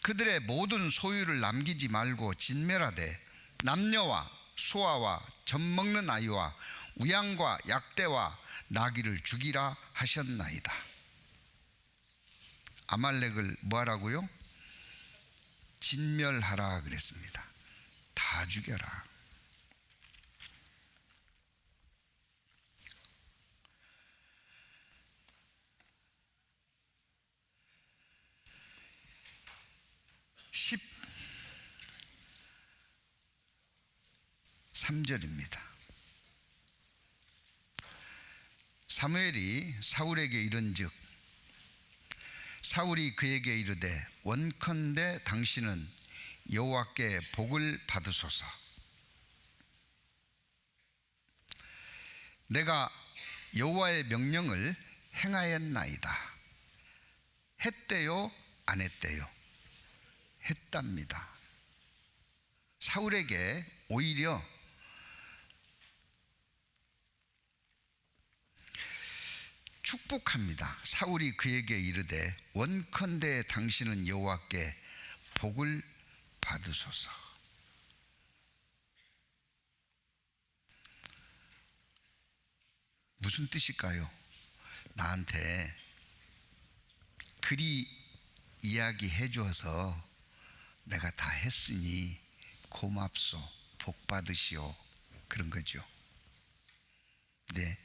그들의 모든 소유를 남기지 말고 진멸하되 남녀와 소아와 젖먹는 아이와 우양과 약대와 나귀를 죽이라 하셨나이다. 아말렉을 뭐하라고요? 진멸하라 그랬습니다. 다 죽여라. 3절입니다. 사무엘이 사울에게 이른즉 사울이 그에게 이르되 원컨대 당신은 여호와께 복을 받으소서. 내가 여호와의 명령을 행하였나이다. 했대요, 안 했대요? 했답니다. 사울에게 오히려 축복합니다. 사울이 그에게 이르되 원컨대 당신은 여호와께 복을 받으소서. 무슨 뜻일까요? 나한테 그리 이야기해 줘서 내가 다 했으니 고맙소, 복 받으시오, 그런 거죠. 네,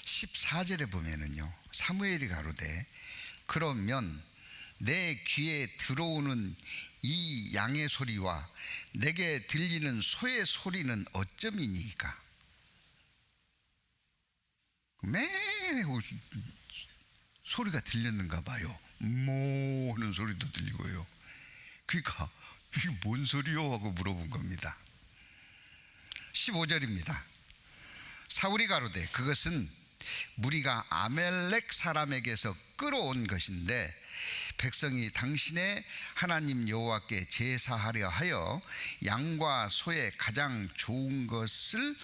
14절에 보면은요, 사무엘이 가로되 그러면 내 귀에 들어오는 이 양의 소리와 내게 들리는 소의 소리는 어쩌미니까? 매우 소리가 들렸는가 봐요. 뭐 하는 소리도 들리고요. 그러니까 이게 뭔 소리요? 하고 물어본 겁니다. 15절입니다. 사울이 가로되 그것은 무리가 아멜렉 사람에게서 끌어온 것인데 백성이 당신의 하나님 여호와께 제사하려 하여 양과 소의 가장 좋은 것을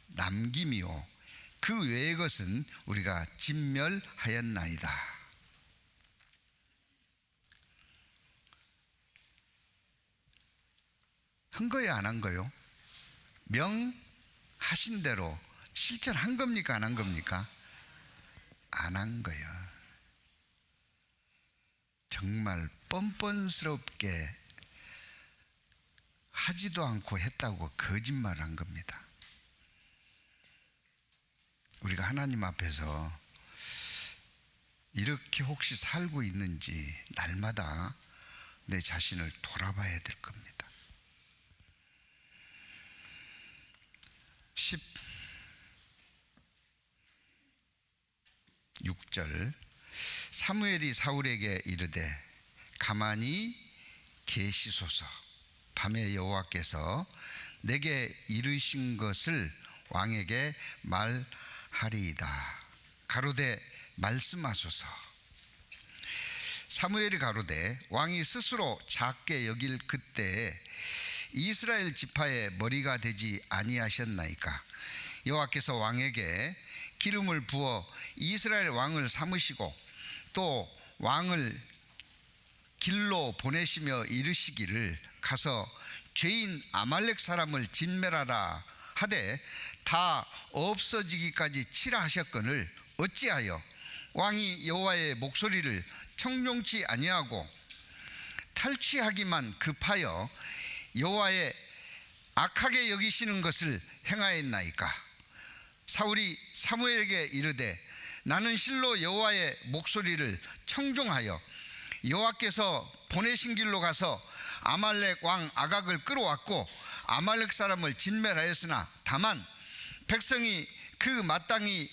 남김이요 그 외의 것은 우리가 진멸하였나이다. 한 거예요, 안 한 거요? 명하신 대로 실천한 겁니까, 안 한 겁니까? 안 한 거예요. 정말 뻔뻔스럽게 하지도 않고 했다고 거짓말을 한 겁니다. 우리가 하나님 앞에서 이렇게 혹시 살고 있는지 날마다 내 자신을 돌아봐야 될 겁니다. 16절 사무엘이 사울에게 이르되 가만히 계시소서. 밤에 여호와께서 내게 이르신 것을 왕에게 말하리이다. 가로되 말씀하소서. 사무엘이 가로되 왕이 스스로 작게 여길 그때에 이스라엘 지파의 머리가 되지 아니하셨나이까? 여호와께서 왕에게 기름을 부어 이스라엘 왕을 삼으시고 또 왕을 길로 보내시며 이르시기를 가서 죄인 아말렉 사람을 진멸하라 하되 다 없어지기까지 치라 하셨거늘 어찌하여 왕이 여호와의 목소리를 청종치 아니하고 탈취하기만 급하여 여호와의 악하게 여기시는 것을 행하였나이까? 사울이 사무엘에게 이르되 나는 실로 여호와의 목소리를 청종하여 여호와께서 보내신 길로 가서 아말렉 왕 아각을 끌어왔고 아말렉 사람을 진멸하였으나 다만 백성이 그 마땅히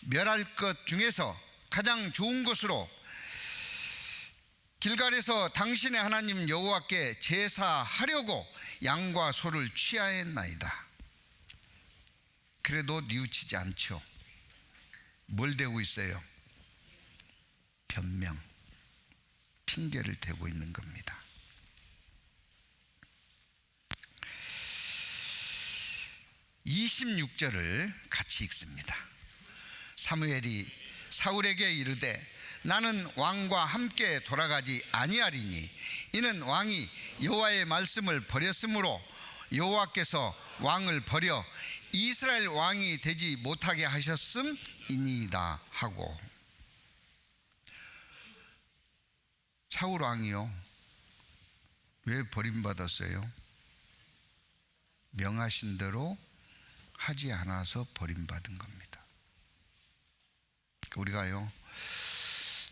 멸할 것 중에서 가장 좋은 것으로 길갈에서 당신의 하나님 여호와께 제사하려고 양과 소를 취하였나이다. 그래도 뉘우치지 않죠. 뭘 대고 있어요? 변명, 핑계를 대고 있는 겁니다. 26절을 같이 읽습니다. 사무엘이 사울에게 이르되 나는 왕과 함께 돌아가지 아니하리니 이는 왕이 여호와의 말씀을 버렸으므로 여호와께서 왕을 버려 이스라엘 왕이 되지 못하게 하셨음이니이다 하고. 사울 왕이요, 왜 버림받았어요? 명하신 대로 하지 않아서 버림받은 겁니다. 우리가요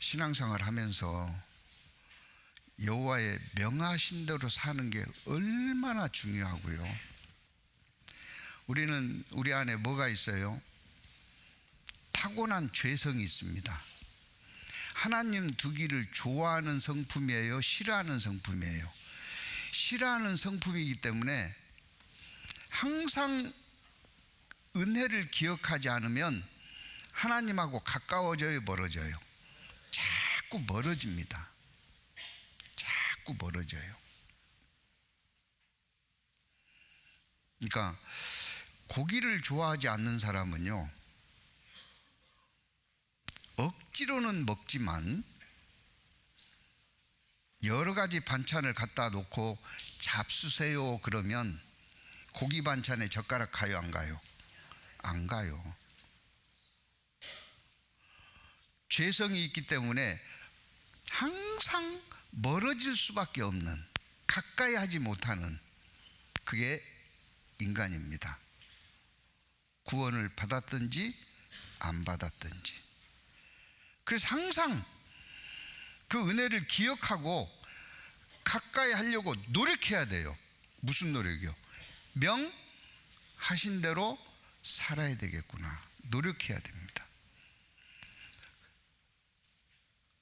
신앙생활 하면서 여호와의 명하신 대로 사는 게 얼마나 중요하고요, 우리는 우리 안에 뭐가 있어요? 타고난 죄성이 있습니다. 하나님 두기를 좋아하는 성품이에요? 싫어하는 성품이에요? 싫어하는 성품이기 때문에 항상 은혜를 기억하지 않으면 하나님하고 가까워져요, 멀어져요? 자꾸 멀어집니다. 자꾸 멀어져요. 그러니까 고기를 좋아하지 않는 사람은요, 억지로는 먹지만 여러 가지 반찬을 갖다 놓고 잡수세요 그러면 고기 반찬에 젓가락 가요, 안 가요? 안 가요. 죄성이 있기 때문에 항상 멀어질 수밖에 없는, 가까이 하지 못하는, 그게 인간입니다. 구원을 받았든지 안 받았든지. 그래서 항상 그 은혜를 기억하고 가까이 하려고 노력해야 돼요. 무슨 노력이요? 명하신 대로 살아야 되겠구나. 노력해야 됩니다.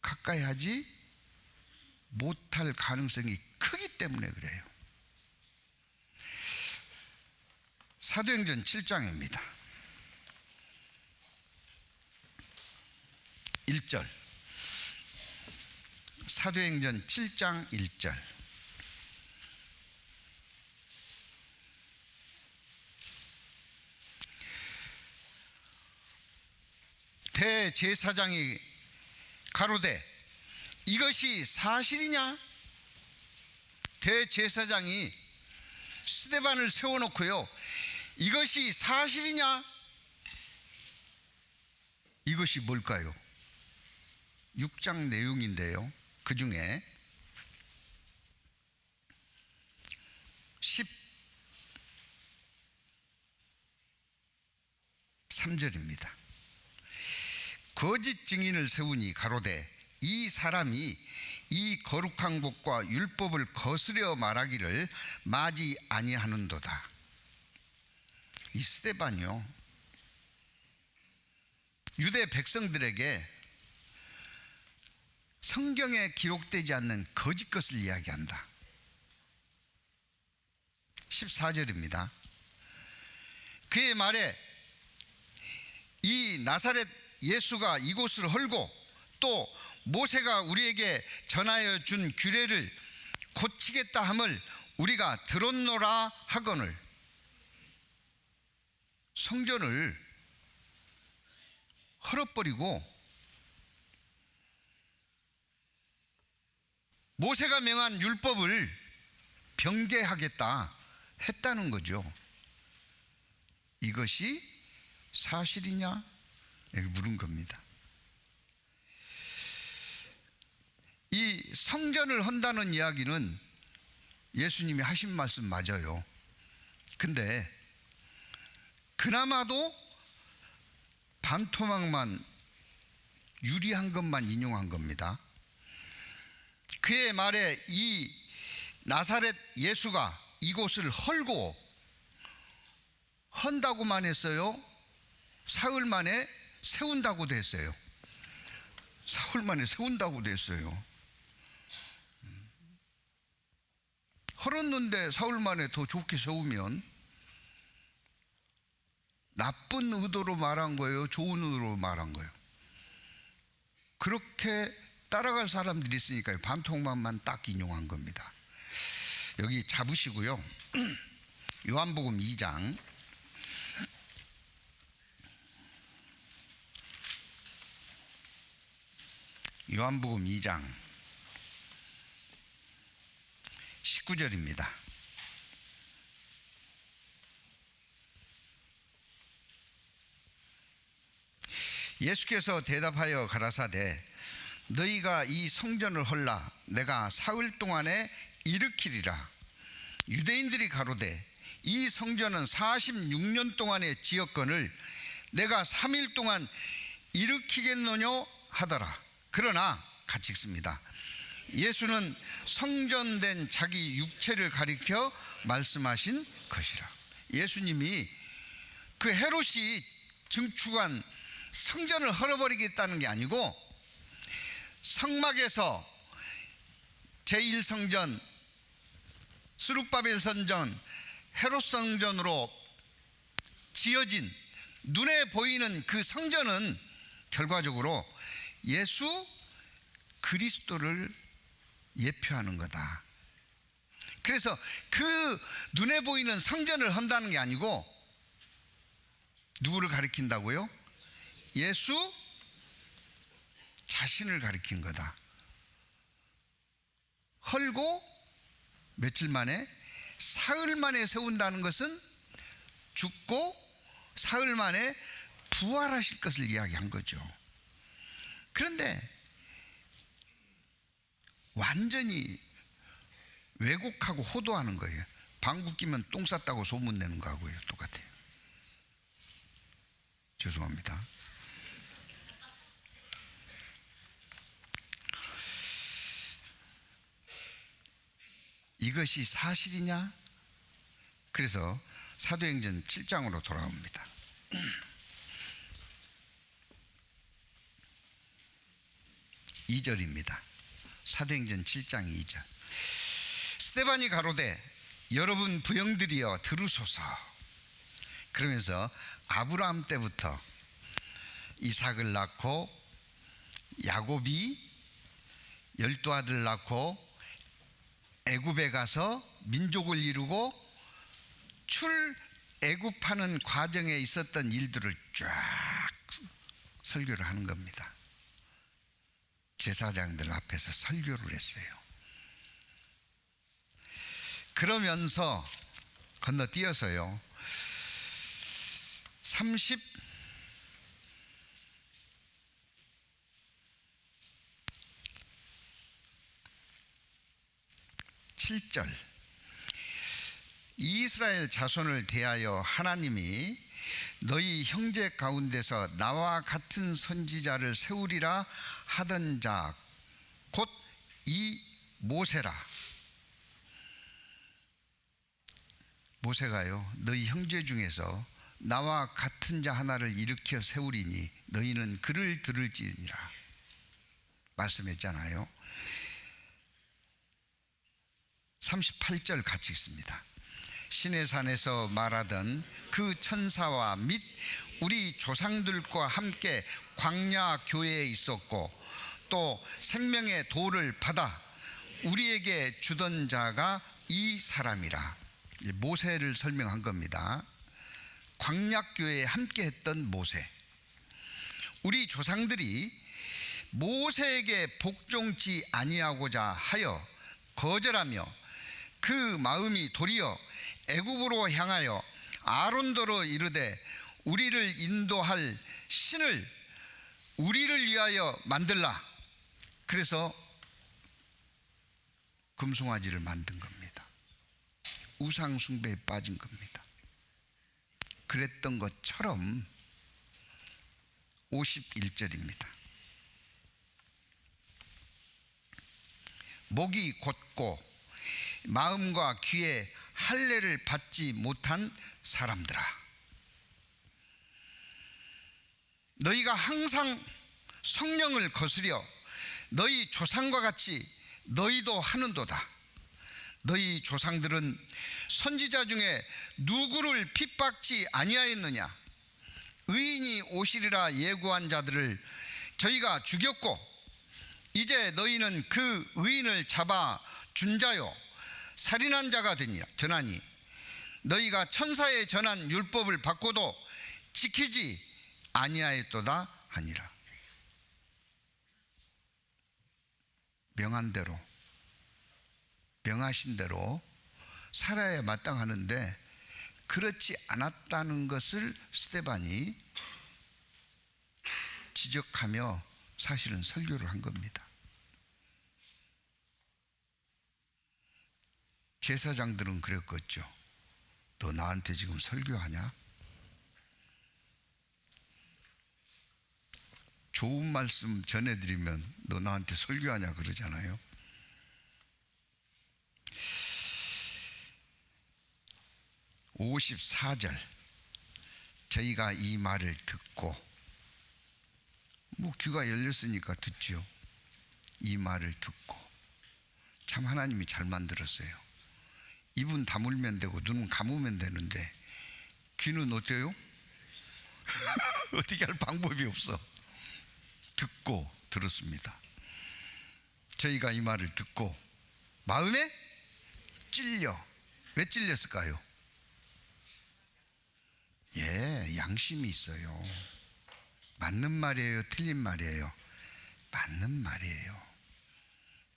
가까이 하지 못할 가능성이 크기 때문에 그래요. 사도행전 7장입니다. 1절. 사도행전 7장 1절. 대제사장이 가로되 이것이 사실이냐? 대제사장이 스데반을 세워놓고요, 이것이 사실이냐? 이것이 뭘까요? 6장 내용인데요, 그 중에 13절입니다. 거짓 증인을 세우니 가로되 이 사람이 이 거룩한 곳과 율법을 거스려 말하기를 마지 아니하는도다. 이 스데반이요, 유대 백성들에게 성경에 기록되지 않는 거짓 것을 이야기한다. 14절입니다. 그의 말에 이 나사렛 예수가 이곳을 헐고 또 모세가 우리에게 전하여 준 규례를 고치겠다 함을 우리가 들었노라 하거늘. 성전을 헐어버리고 모세가 명한 율법을 변개하겠다 했다는 거죠. 이것이 사실이냐? 여기 물은 겁니다. 이 성전을 헌다는 이야기는 예수님이 하신 말씀 맞아요. 근데 그나마도 반토막만 유리한 것만 인용한 겁니다. 그의 말에 이 나사렛 예수가 이곳을 헐고, 헌다고만 했어요? 사흘 만에 세운다고도 했어요. 사흘 만에 세운다고도 했어요. 헐었는데 사흘 만에 더 좋게 세우면 나쁜 의도로 말한 거예요? 좋은 의도로 말한 거예요? 그렇게 따라갈 사람들이 있으니까 반토막만 딱 인용한 겁니다. 여기 잡으시고요, 요한복음 2장 요한복음 2장 19절입니다. 예수께서 대답하여 가라사대 너희가 이 성전을 헐라 내가 사흘 동안에 일으키리라. 유대인들이 가로되 이 성전은 46년 동안의 지었건을 내가 3일 동안 일으키겠노뇨 하더라. 그러나 같이 읽습니다. 예수는 성전된 자기 육체를 가리켜 말씀하신 것이라. 예수님이 그 헤롯이 증축한 성전을 헐어버리겠다는 게 아니고 성막에서 제1성전, 스룹바벨 성전, 헤롯 성전으로 지어진 눈에 보이는 그 성전은 결과적으로 예수 그리스도를 예표하는 거다. 그래서 그 눈에 보이는 성전을 한다는 게 아니고 누구를 가리킨다고요? 예수 자신을 가리킨 거다. 헐고 며칠 만에, 사흘 만에 세운다는 것은 죽고 사흘 만에 부활하실 것을 이야기한 거죠. 그런데 완전히 왜곡하고 호도하는 거예요. 방귀 끼면 똥 쌌다고 소문내는 거하고요 똑같아요. 죄송합니다. 이것이 사실이냐? 그래서 사도행전 7장으로 돌아옵니다. 2절입니다. 사도행전 7장 2절. 스데반이 가로되 여러분 부형들이여 들으소서. 그러면서 아브라함 때부터 이삭을 낳고 야곱이 12아들 낳고 애굽에 가서 민족을 이루고 출애굽하는 과정에 있었던 일들을 쫙 설교를 하는 겁니다. 제사장들 앞에서 설교를 했어요. 그러면서 건너뛰어서요 37절 이스라엘 자손을 대하여 하나님이 너희 형제 가운데서 나와 같은 선지자를 세우리라 하던 자 곧 이 모세라. 모세가요 너희 형제 중에서 나와 같은 자 하나를 일으켜 세우리니 너희는 그를 들을지니라 말씀했잖아요. 38절 같이 읽습니다. 시내산에서 말하던 그 천사와 및 우리 조상들과 함께 광야 교회에 있었고 또 생명의 도를 받아 우리에게 주던 자가 이 사람이라. 모세를 설명한 겁니다. 광야교회에 함께 했던 모세. 우리 조상들이 모세에게 복종치 아니하고자 하여 거절하며 그 마음이 도리어 애굽으로 향하여 아론더러 이르되 우리를 인도할 신을 우리를 위하여 만들라. 그래서 금송아지를 만든 겁니다. 우상 숭배에 빠진 겁니다. 그랬던 것처럼 51절입니다. 목이 곧고 마음과 귀에 할례를 받지 못한 사람들아, 너희가 항상 성령을 거스려 너희 조상과 같이 너희도 하는도다. 너희 조상들은 선지자 중에 누구를 핍박지 아니하였느냐? 의인이 오시리라 예고한 자들을 저희가 죽였고 이제 너희는 그 의인을 잡아 준 자요 살인한 자가 되나니 너희가 천사에 전한 율법을 받고도 지키지 아니하였도다 하니라. 명한 대로, 명하신 대로 살아야 마땅하는데 그렇지 않았다는 것을 스데반이 지적하며 사실은 설교를 한 겁니다. 제사장들은 그랬겠죠. 너 나한테 지금 설교하냐? 좋은 말씀 전해드리면 너 나한테 설교하냐 그러잖아요. (54절) 저희가 이 말을 듣고, 뭐 귀가 열렸으니까 듣죠. 이 말을 듣고. 참 하나님이 잘 만들었어요. 입은 다물면 되고 눈은 감으면 되는데 귀는 어때요? 어떻게 할 방법이 없어. 듣고 들었습니다. 저희가 이 말을 듣고 마음에 찔려. 왜 찔렸을까요? 양심이 있어요. 맞는 말이에요, 틀린 말이에요? 맞는 말이에요.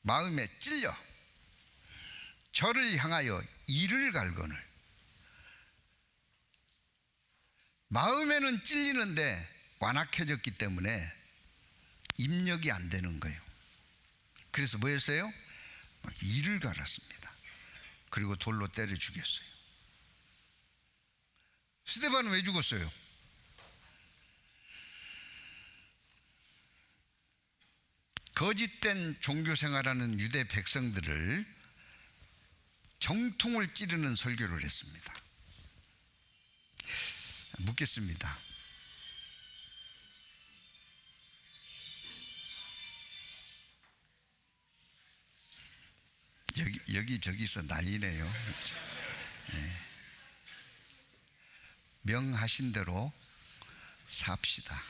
마음에 찔려 저를 향하여 이를 갈거늘. 마음에는 찔리는데 완악해졌기 때문에 입력이 안 되는 거예요. 그래서 뭐였어요? 이를 갈았습니다. 그리고 돌로 때려 죽였어요. 스데반은 왜 죽었어요? 거짓된 종교생활하는 유대 백성들을 정통을 찌르는 설교를 했습니다. 묻겠습니다. 여기저기서 난리네요. 네. 명하신 대로 삽시다.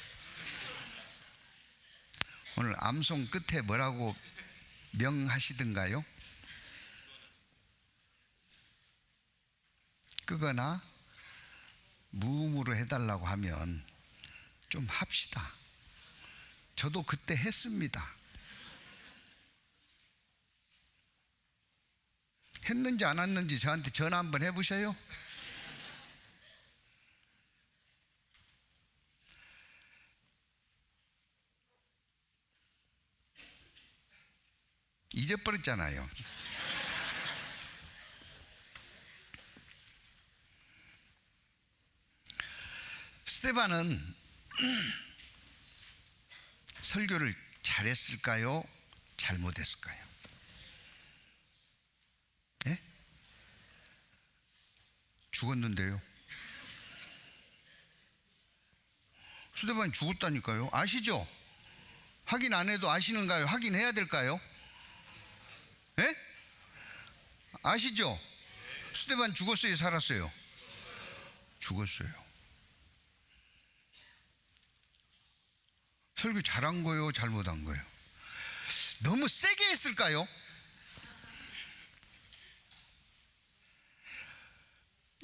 오늘 암송 끝에 뭐라고 명하시던가요? 끄거나 무음으로 해달라고 하면 좀 합시다. 저도 그때 했습니다. 했는지 안 했는지 저한테 전화 한번 해보셔요. 잊어버렸잖아요. 스데반은 설교를 잘했을까요? 잘못했을까요? 네? 죽었는데요. 스데반이 죽었다니까요. 아시죠? 확인 안 해도 아시는가요? 확인해야 될까요? 네? 아시죠? 스데반 죽었어요? 살았어요? 죽었어요. 설교 잘한 거예요? 잘못한 거예요? 너무 세게 했을까요?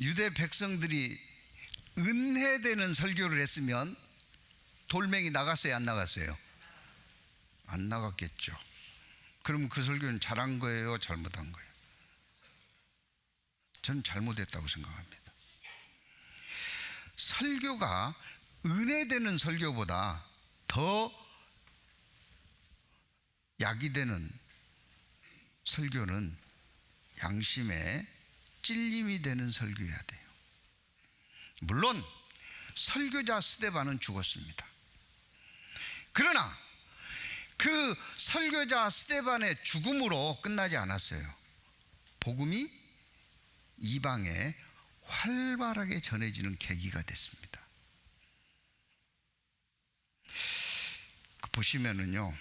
유대 백성들이 은혜되는 설교를 했으면 돌멩이 나갔어요? 안 나갔어요? 안 나갔겠죠. 그럼 그 설교는 잘한 거예요? 잘못한 거예요? 저는 잘못했다고 생각합니다. 설교가 은혜되는 설교보다 더 약이 되는 설교는 양심에 찔림이 되는 설교여야 돼요. 물론 설교자 스데반은 죽었습니다. 그러나 그 설교자 스데반의 죽음으로 끝나지 않았어요. 복음이 이방에 활발하게 전해지는 계기가 됐습니다. 보시면은요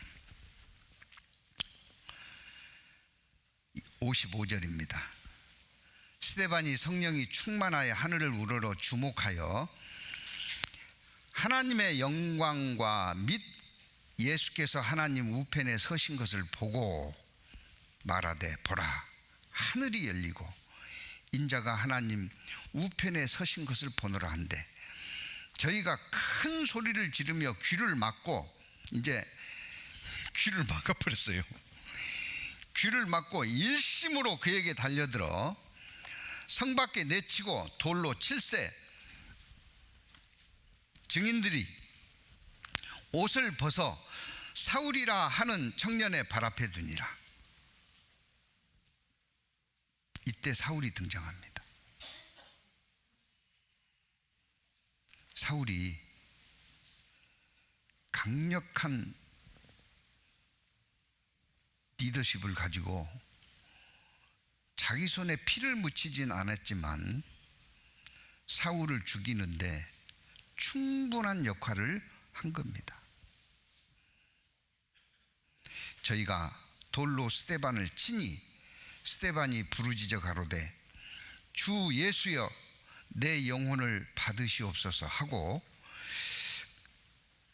55절입니다. 스데반이 성령이 충만하여 하늘을 우러러 주목하여 하나님의 영광과 및 예수께서 하나님 우편에 서신 것을 보고 말하되 보라 하늘이 열리고 인자가 하나님 우편에 서신 것을 보노라 한데 저희가 큰 소리를 지르며 귀를 막고 이제 귀를 막아버렸어요. 귀를 막고 일심으로 그에게 달려들어 성 밖에 내치고 돌로 칠세 증인들이 옷을 벗어 사울이라 하는 청년의 발 앞에 두니라. 이때 사울이 등장합니다. 사울이 강력한 리더십을 가지고 자기 손에 피를 묻히진 않았지만 사울을 죽이는데 충분한 역할을 한 겁니다. 저희가 돌로 스데반을 치니 스데반이 부르짖어 가로되 주 예수여 내 영혼을 받으시옵소서 하고,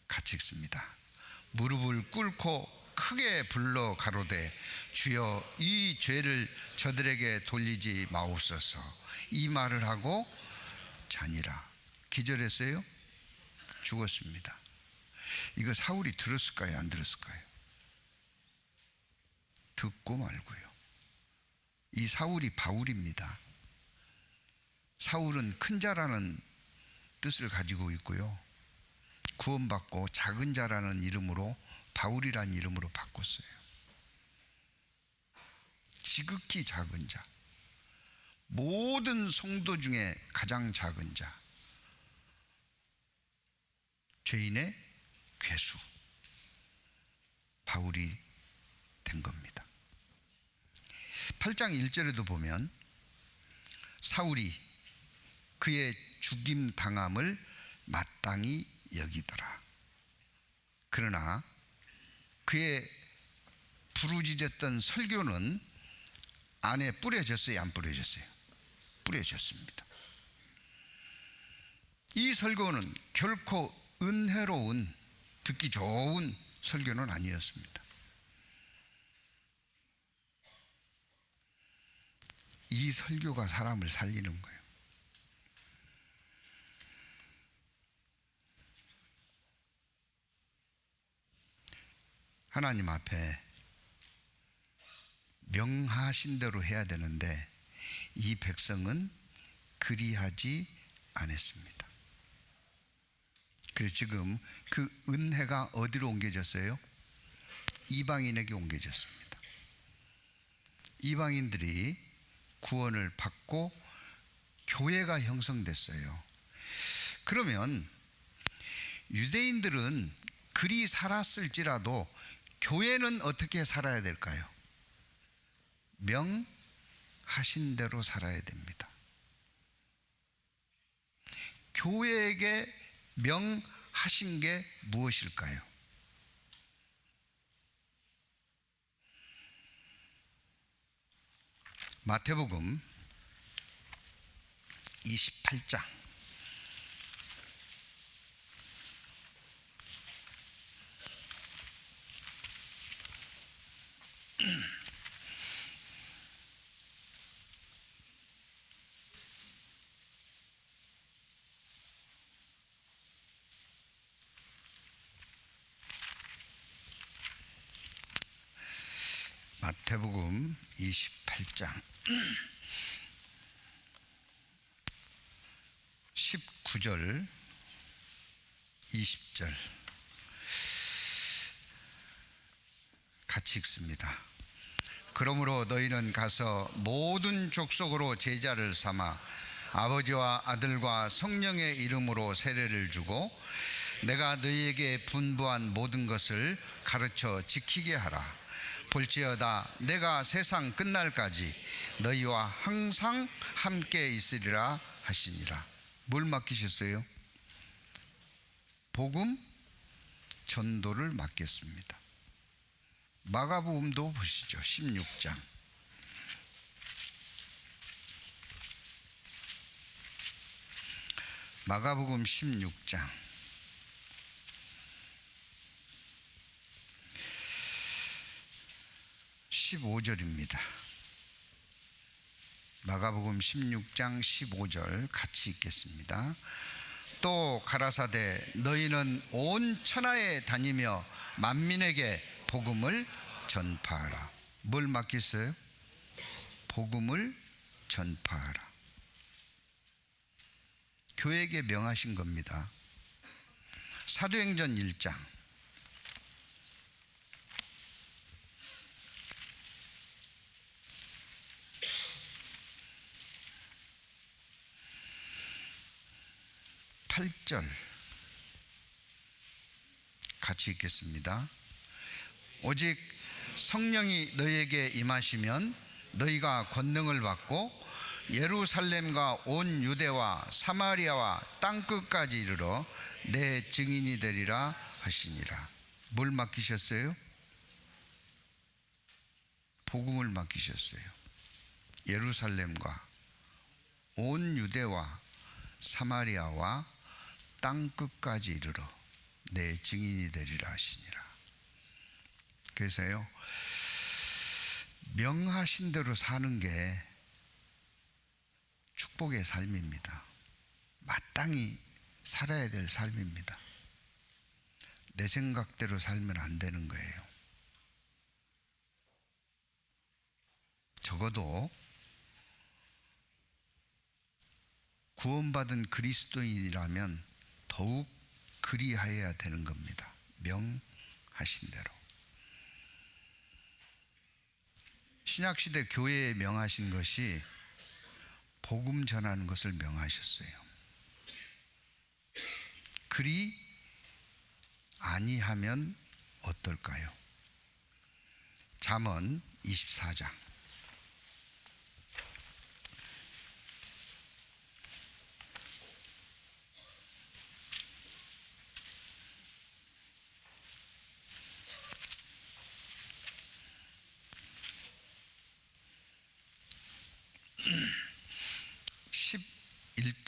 같이 읽습니다. 무릎을 꿇고 크게 불러 가로되 주여 이 죄를 저들에게 돌리지 마옵소서, 이 말을 하고 자니라. 기절했어요? 죽었습니다. 이거 사울이 들었을까요? 안 들었을까요? 듣고 말고요. 이 사울이 바울입니다. 사울은 큰 자라는 뜻을 가지고 있고요, 구원받고 작은 자라는 이름으로 바울이라는 이름으로 바꿨어요. 지극히 작은 자, 모든 성도 중에 가장 작은 자, 죄인의 괴수, 바울이 된 겁니다. 8장 1절에도 보면 사울이 그의 죽임 당함을 마땅히 여기더라. 그러나 그의 부르짖었던 설교는 안에 뿌려졌어요? 안 뿌려졌어요? 뿌려졌습니다. 이 설교는 결코 은혜로운, 듣기 좋은 설교는 아니었습니다. 이 설교가 사람을 살리는 거예요. 하나님 앞에 명하신 대로 해야 되는데 이 백성은 그리하지 않았습니다. 그래서 지금 그 은혜가 어디로 옮겨졌어요? 이방인에게 옮겨졌습니다. 이방인들이 구원을 받고 교회가 형성됐어요. 그러면 유대인들은 그리 살았을지라도 교회는 어떻게 살아야 될까요? 명하신 대로 살아야 됩니다. 교회에게 명하신 게 무엇일까요? 마태복음 28장 마태복음 28장 19절 20절 같이 읽습니다. 그러므로 너희는 가서 모든 족속으로 제자를 삼아 아버지와 아들과 성령의 이름으로 세례를 주고 내가 너희에게 분부한 모든 것을 가르쳐 지키게 하라. 볼지어다 내가 세상 끝날까지 너희와 항상 함께 있으리라 하시니라. 뭘 맡기셨어요? 복음 전도를 맡겼습니다. 마가복음도 보시죠. 16장 마가복음 16장 15절입니다. 마가복음 16장 15절 같이 읽겠습니다. 또 가라사대 너희는 온 천하에 다니며 만민에게 복음을 전파하라. 뭘 맡겼어요? 복음을 전파하라. 교회에게 명하신 겁니다. 사도행전 1장 8절 같이 읽겠습니다. 오직 성령이 너희에게 임하시면 너희가 권능을 받고 예루살렘과 온 유대와 사마리아와 땅끝까지 이르러 내 증인이 되리라 하시니라. 뭘 맡기셨어요? 복음을 맡기셨어요. 예루살렘과 온 유대와 사마리아와 땅끝까지 이르러 내 증인이 되리라 하시니라. 그래서요, 명하신 대로 사는 게 축복의 삶입니다. 마땅히 살아야 될 삶입니다. 내 생각대로 살면 안 되는 거예요. 적어도 구원받은 그리스도인이라면 더욱 그리하여야 되는 겁니다. 명하신 대로. 신약시대 교회에 명하신 것이 복음 전하는 것을 명하셨어요. 그리 아니하면 어떨까요? 잠언 24장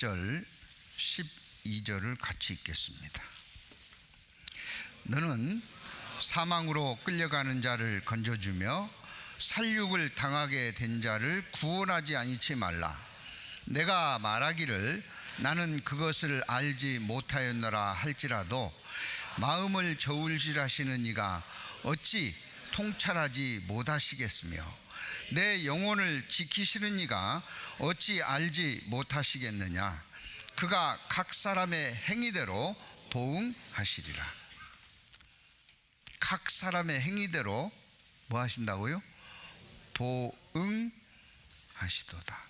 11절 12절을 같이 읽겠습니다. 너는 사망으로 끌려가는 자를 건져주며 살육을 당하게 된 자를 구원하지 아니치 말라. 내가 말하기를 나는 그것을 알지 못하였노라 할지라도 마음을 저울질하시는 이가 어찌 통찰하지 못하시겠으며 내 영혼을 지키시는 이가 어찌 알지 못하시겠느냐. 그가 각 사람의 행위대로 보응하시리라. 각 사람의 행위대로 뭐 하신다고요? 보응하시도다.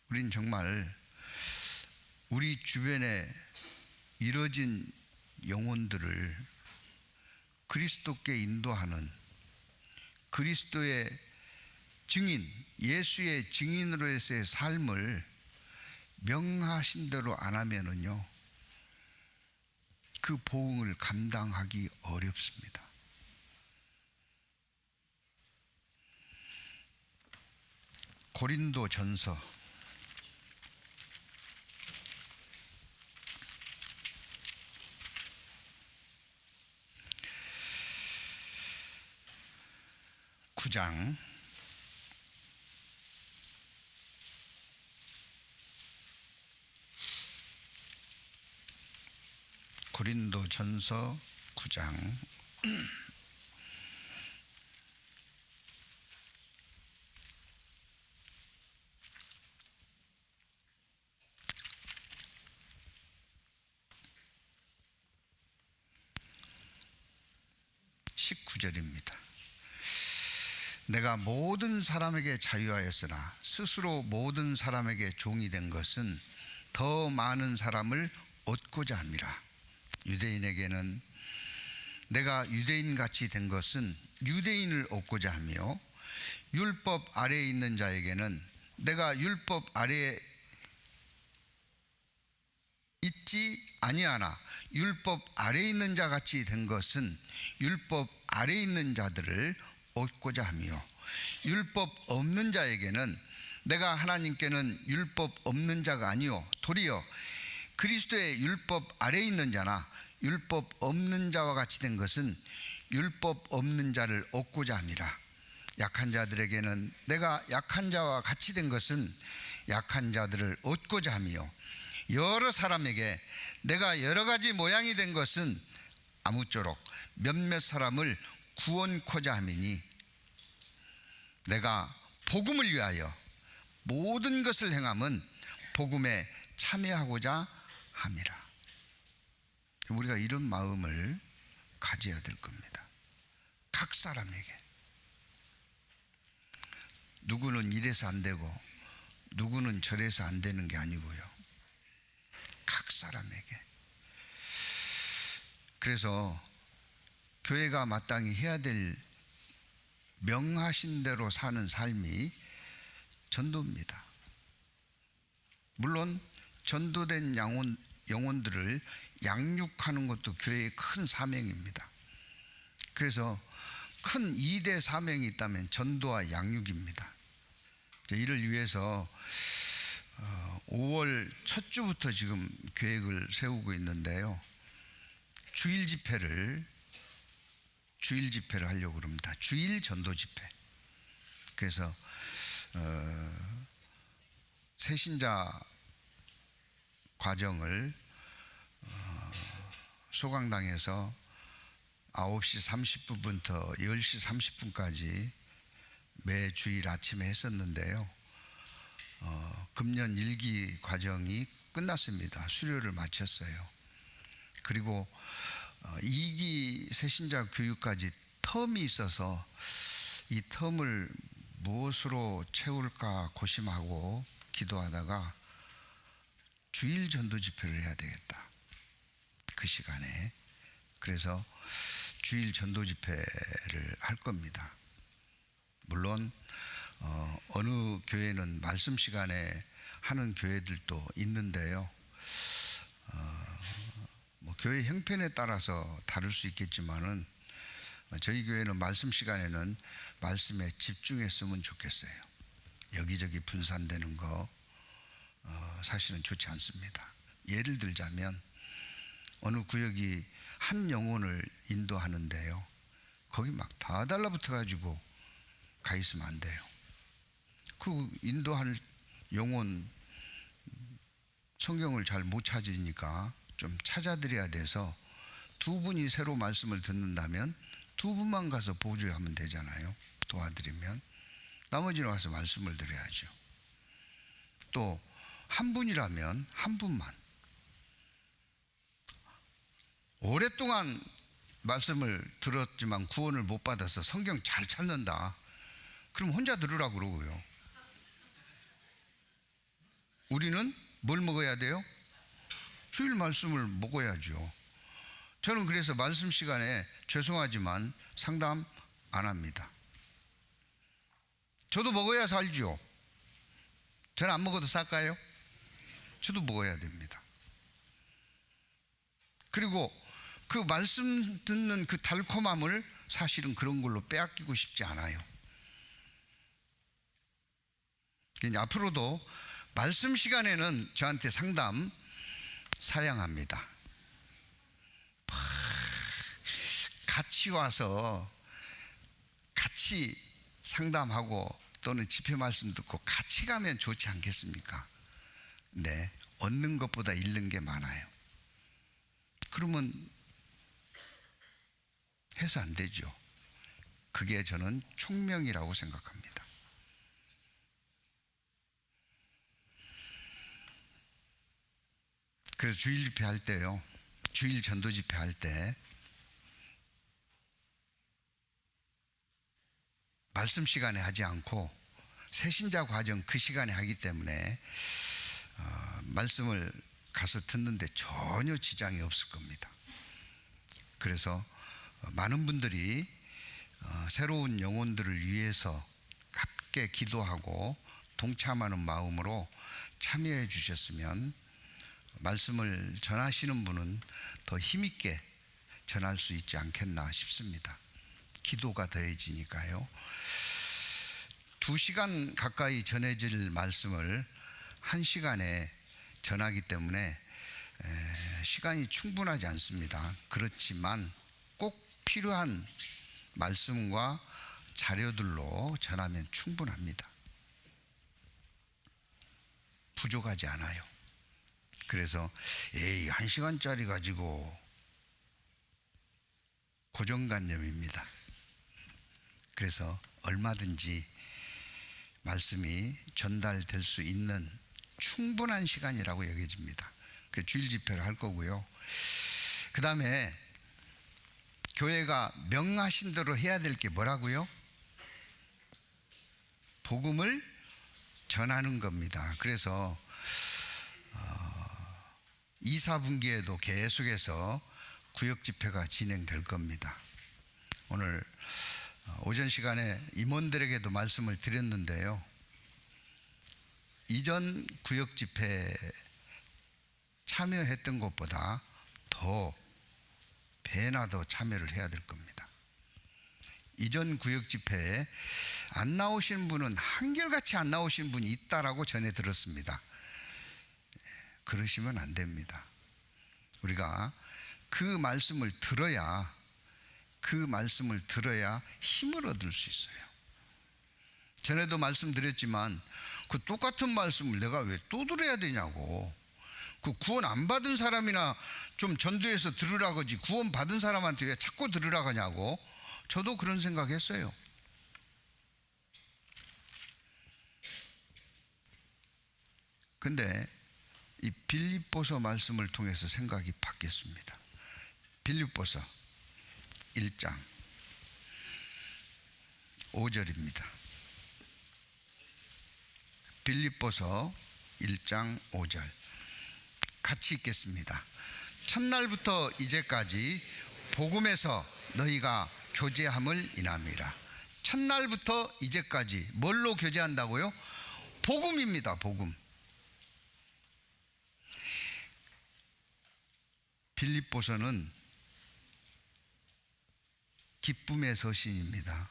우린 정말 우리 주변에 이뤄진 영혼들을 그리스도께 인도하는 그리스도의 증인, 예수의 증인으로서의 삶을 명하신 대로 안 하면은요, 그 보응을 감당하기 어렵습니다. 고린도 전서 9장 9장 19절입니다. 내가 모든 사람에게 자유하였으나 스스로 모든 사람에게 종이 된 것은 더 많은 사람을 얻고자 함이라. 유대인에게는 내가 유대인같이 된 것은 유대인을 얻고자 하며 율법 아래에 있는 자에게는 내가 율법 아래에 있지 아니하나 율법 아래에 있는 자같이 된 것은 율법 아래에 있는 자들을 얻고자 하며 율법 없는 자에게는 내가 하나님께는 율법 없는 자가 아니요 도리어 그리스도의 율법 아래에 있는 자나 율법 없는 자와 같이 된 것은 율법 없는 자를 얻고자 함이라. 약한 자들에게는 내가 약한 자와 같이 된 것은 약한 자들을 얻고자 하며 여러 사람에게 내가 여러 가지 모양이 된 것은 아무쪼록 몇몇 사람을 구원코자 함이니 내가 복음을 위하여 모든 것을 행함은 복음에 참여하고자 함이라. 우리가 이런 마음을 가져야 될 겁니다. 각 사람에게. 누구는 이래서 안 되고 누구는 저래서 안 되는 게 아니고요, 각 사람에게. 그래서 교회가 마땅히 해야 될 명하신 대로 사는 삶이 전도입니다. 물론 전도된 영혼들을 양육하는 것도 교회의 큰 사명입니다. 그래서 큰 2대 사명이 있다면 전도와 양육입니다. 이를 위해서 5월 첫 주부터 지금 계획을 세우고 있는데요. 주일 집회를 하려고 합니다. 주일 전도 집회. 그래서 새신자 과정을 소강당에서 9시 30분부터 10시 30분까지 매 주일 아침에 했었는데요. 금년 1기 과정이 끝났습니다. 수료를 마쳤어요. 그리고 2기 새신자 교육까지 텀이 있어서 이 텀을 무엇으로 채울까 고심하고 기도하다가 주일 전도 집회를 해야 되겠다. 그 시간에. 그래서 주일 전도 집회를 할 겁니다. 물론 어느 교회는 말씀 시간에 하는 교회들도 있는데요. 교회 형편에 따라서 다를 수 있겠지만은 저희 교회는 말씀 시간에는 말씀에 집중했으면 좋겠어요. 여기저기 분산되는 거 사실은 좋지 않습니다. 예를 들자면 어느 구역이 한 영혼을 인도하는데요. 거기 막 다 달라붙어 가지고 가 있으면 안 돼요. 그 인도할 영혼 성경을 잘 못 찾으니까 좀 찾아드려야 돼서 두 분이 새로 말씀을 듣는다면 두 분만 가서 보조하면 되잖아요. 도와드리면 나머지는 와서 말씀을 드려야죠. 또 한 분이라면 한 분만. 오랫동안 말씀을 들었지만 구원을 못 받아서 성경 잘 찾는다. 그럼 혼자 들으라고 그러고요. 우리는 뭘 먹어야 돼요? 주일 말씀을 먹어야죠. 저는 그래서 말씀 시간에 죄송하지만 상담 안 합니다. 저도 먹어야 살죠. 저는 안 먹어도 살까요? 저도 먹어야 됩니다. 그리고 그 말씀 듣는 그 달콤함을 사실은 그런 걸로 빼앗기고 싶지 않아요. 앞으로도 말씀 시간에는 저한테 상담 사양합니다. 같이 와서 같이 상담하고 또는 집회 말씀 듣고 같이 가면 좋지 않겠습니까? 네, 얻는 것보다 잃는 게 많아요. 그러면 해서 안 되죠. 그게 저는 총명이라고 생각합니다. 그래서 주일 집회 할 때요, 주일 전도 집회 할 때 말씀 시간에 하지 않고 새신자 과정 그 시간에 하기 때문에 말씀을 가서 듣는데 전혀 지장이 없을 겁니다. 그래서 많은 분들이 새로운 영혼들을 위해서 함께 기도하고 동참하는 마음으로 참여해 주셨으면 말씀을 전하시는 분은 더 힘있게 전할 수 있지 않겠나 싶습니다. 기도가 더해지니까요. 2시간 가까이 전해질 말씀을 1시간에 전하기 때문에 시간이 충분하지 않습니다. 그렇지만 꼭 필요한 말씀과 자료들로 전하면 충분합니다. 부족하지 않아요. 그래서 1시간짜리 가지고 고정관념입니다. 그래서 얼마든지 말씀이 전달될 수 있는 충분한 시간이라고 여겨집니다. 그 주일 집회를 할 거고요. 그 다음에 교회가 명하신 대로 해야 될 게 뭐라고요? 복음을 전하는 겁니다. 그래서 2, 4분기에도 계속해서 구역 집회가 진행될 겁니다. 오늘 오전 시간에 임원들에게도 말씀을 드렸는데요. 이전 구역 집회에 참여했던 것보다 더 배나 더 참여를 해야 될 겁니다. 이전 구역 집회에 안 나오신 분은 한결같이 안 나오신 분이 있다라고 전해 들었습니다. 그러시면 안 됩니다. 우리가 그 말씀을 들어야 힘을 얻을 수 있어요. 전에도 말씀드렸지만 그 똑같은 말씀을 내가 왜 또 들어야 되냐고. 그 구원 안 받은 사람이나 좀 전도해서 들으라 그러지 구원 받은 사람한테 왜 자꾸 들으라 하냐고. 저도 그런 생각했어요. 근데 이 빌립보서 말씀을 통해서 생각이 바뀌었습니다. 빌립보서 1장 5절입니다. 빌립보서 1장 5절 같이 읽겠습니다. 첫날부터 이제까지 복음에서 너희가 교제함을 인함이라. 첫날부터 이제까지 뭘로 교제한다고요? 복음입니다. 복음. 빌립보서는 기쁨의 서신입니다.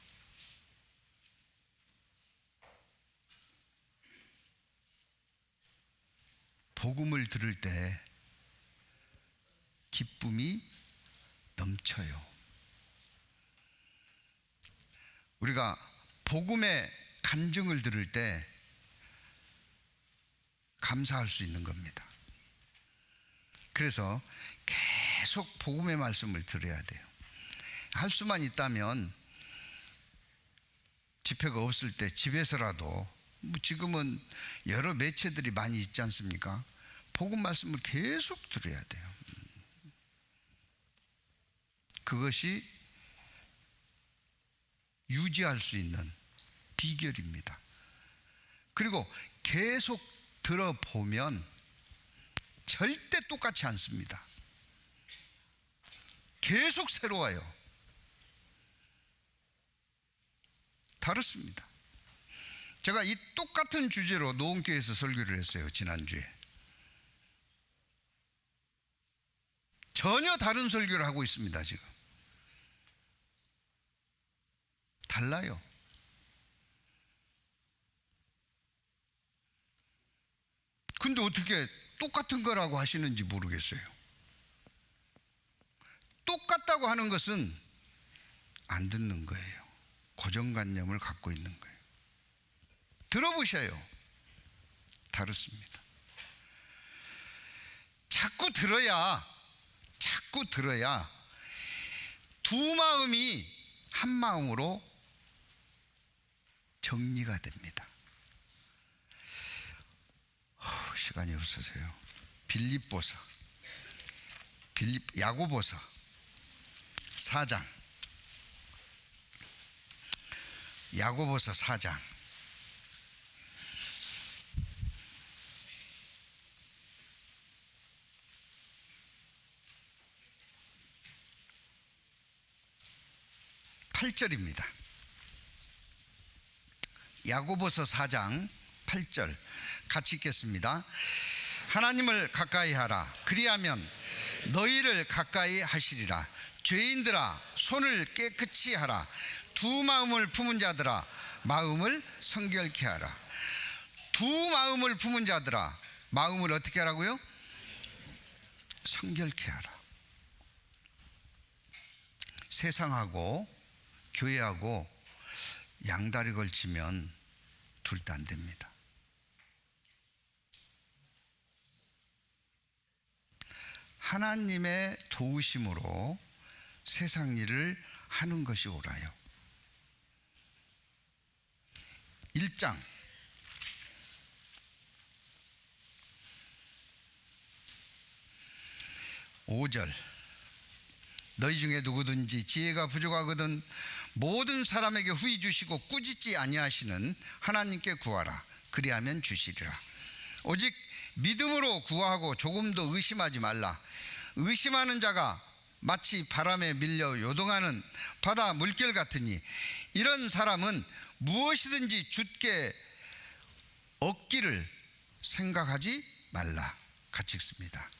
복음을 들을 때 기쁨이 넘쳐요. 우리가 복음의 간증을 들을 때 감사할 수 있는 겁니다. 그래서 계속 복음의 말씀을 들어야 돼요. 할 수만 있다면 집회가 없을 때 집에서라도, 지금은 여러 매체들이 많이 있지 않습니까? 복음 말씀을 계속 들어야 돼요. 그것이 유지할 수 있는 비결입니다. 그리고 계속 들어보면 절대 똑같지 않습니다. 계속 새로워요. 다릅니다. 제가 이 똑같은 주제로 노원교회에서 설교를 했어요. 지난주에. 전혀 다른 설교를 하고 있습니다. 지금 달라요. 근데 어떻게 똑같은 거라고 하시는지 모르겠어요. 똑같다고 하는 것은 안 듣는 거예요. 고정관념을 갖고 있는 거예요. 들어보셔요. 다릅니다. 자꾸 들어야 두 마음이 한 마음으로 정리가 됩니다. 시간이 없어서요. 야고보서 4장. 야고보서 4장. (8절입니다) 야고보서 4장 8절 같이 읽겠습니다. 하나님을 가까이 하라. 그리하면 너희를 가까이 하시리라. 죄인들아 손을 깨끗이 하라. 두 마음을 품은 자들아 마음을 성결케 하라. 두 마음을 품은 자들아 마음을 어떻게 하라고요? 성결케 하라. 세상하고 교회하고 양다리 걸치면 둘 다 안 됩니다. 하나님의 도우심으로 세상 일을 하는 것이 옳아요. 1장 5절 너희 중에 누구든지 지혜가 부족하거든 모든 사람에게 후히 주시고 꾸짖지 아니하시는 하나님께 구하라. 그리하면 주시리라. 오직 믿음으로 구하고 조금도 의심하지 말라. 의심하는 자가 마치 바람에 밀려 요동하는 바다 물결 같으니 이런 사람은 무엇이든지 주께 얻기를 생각하지 말라. 같이 읽습니다.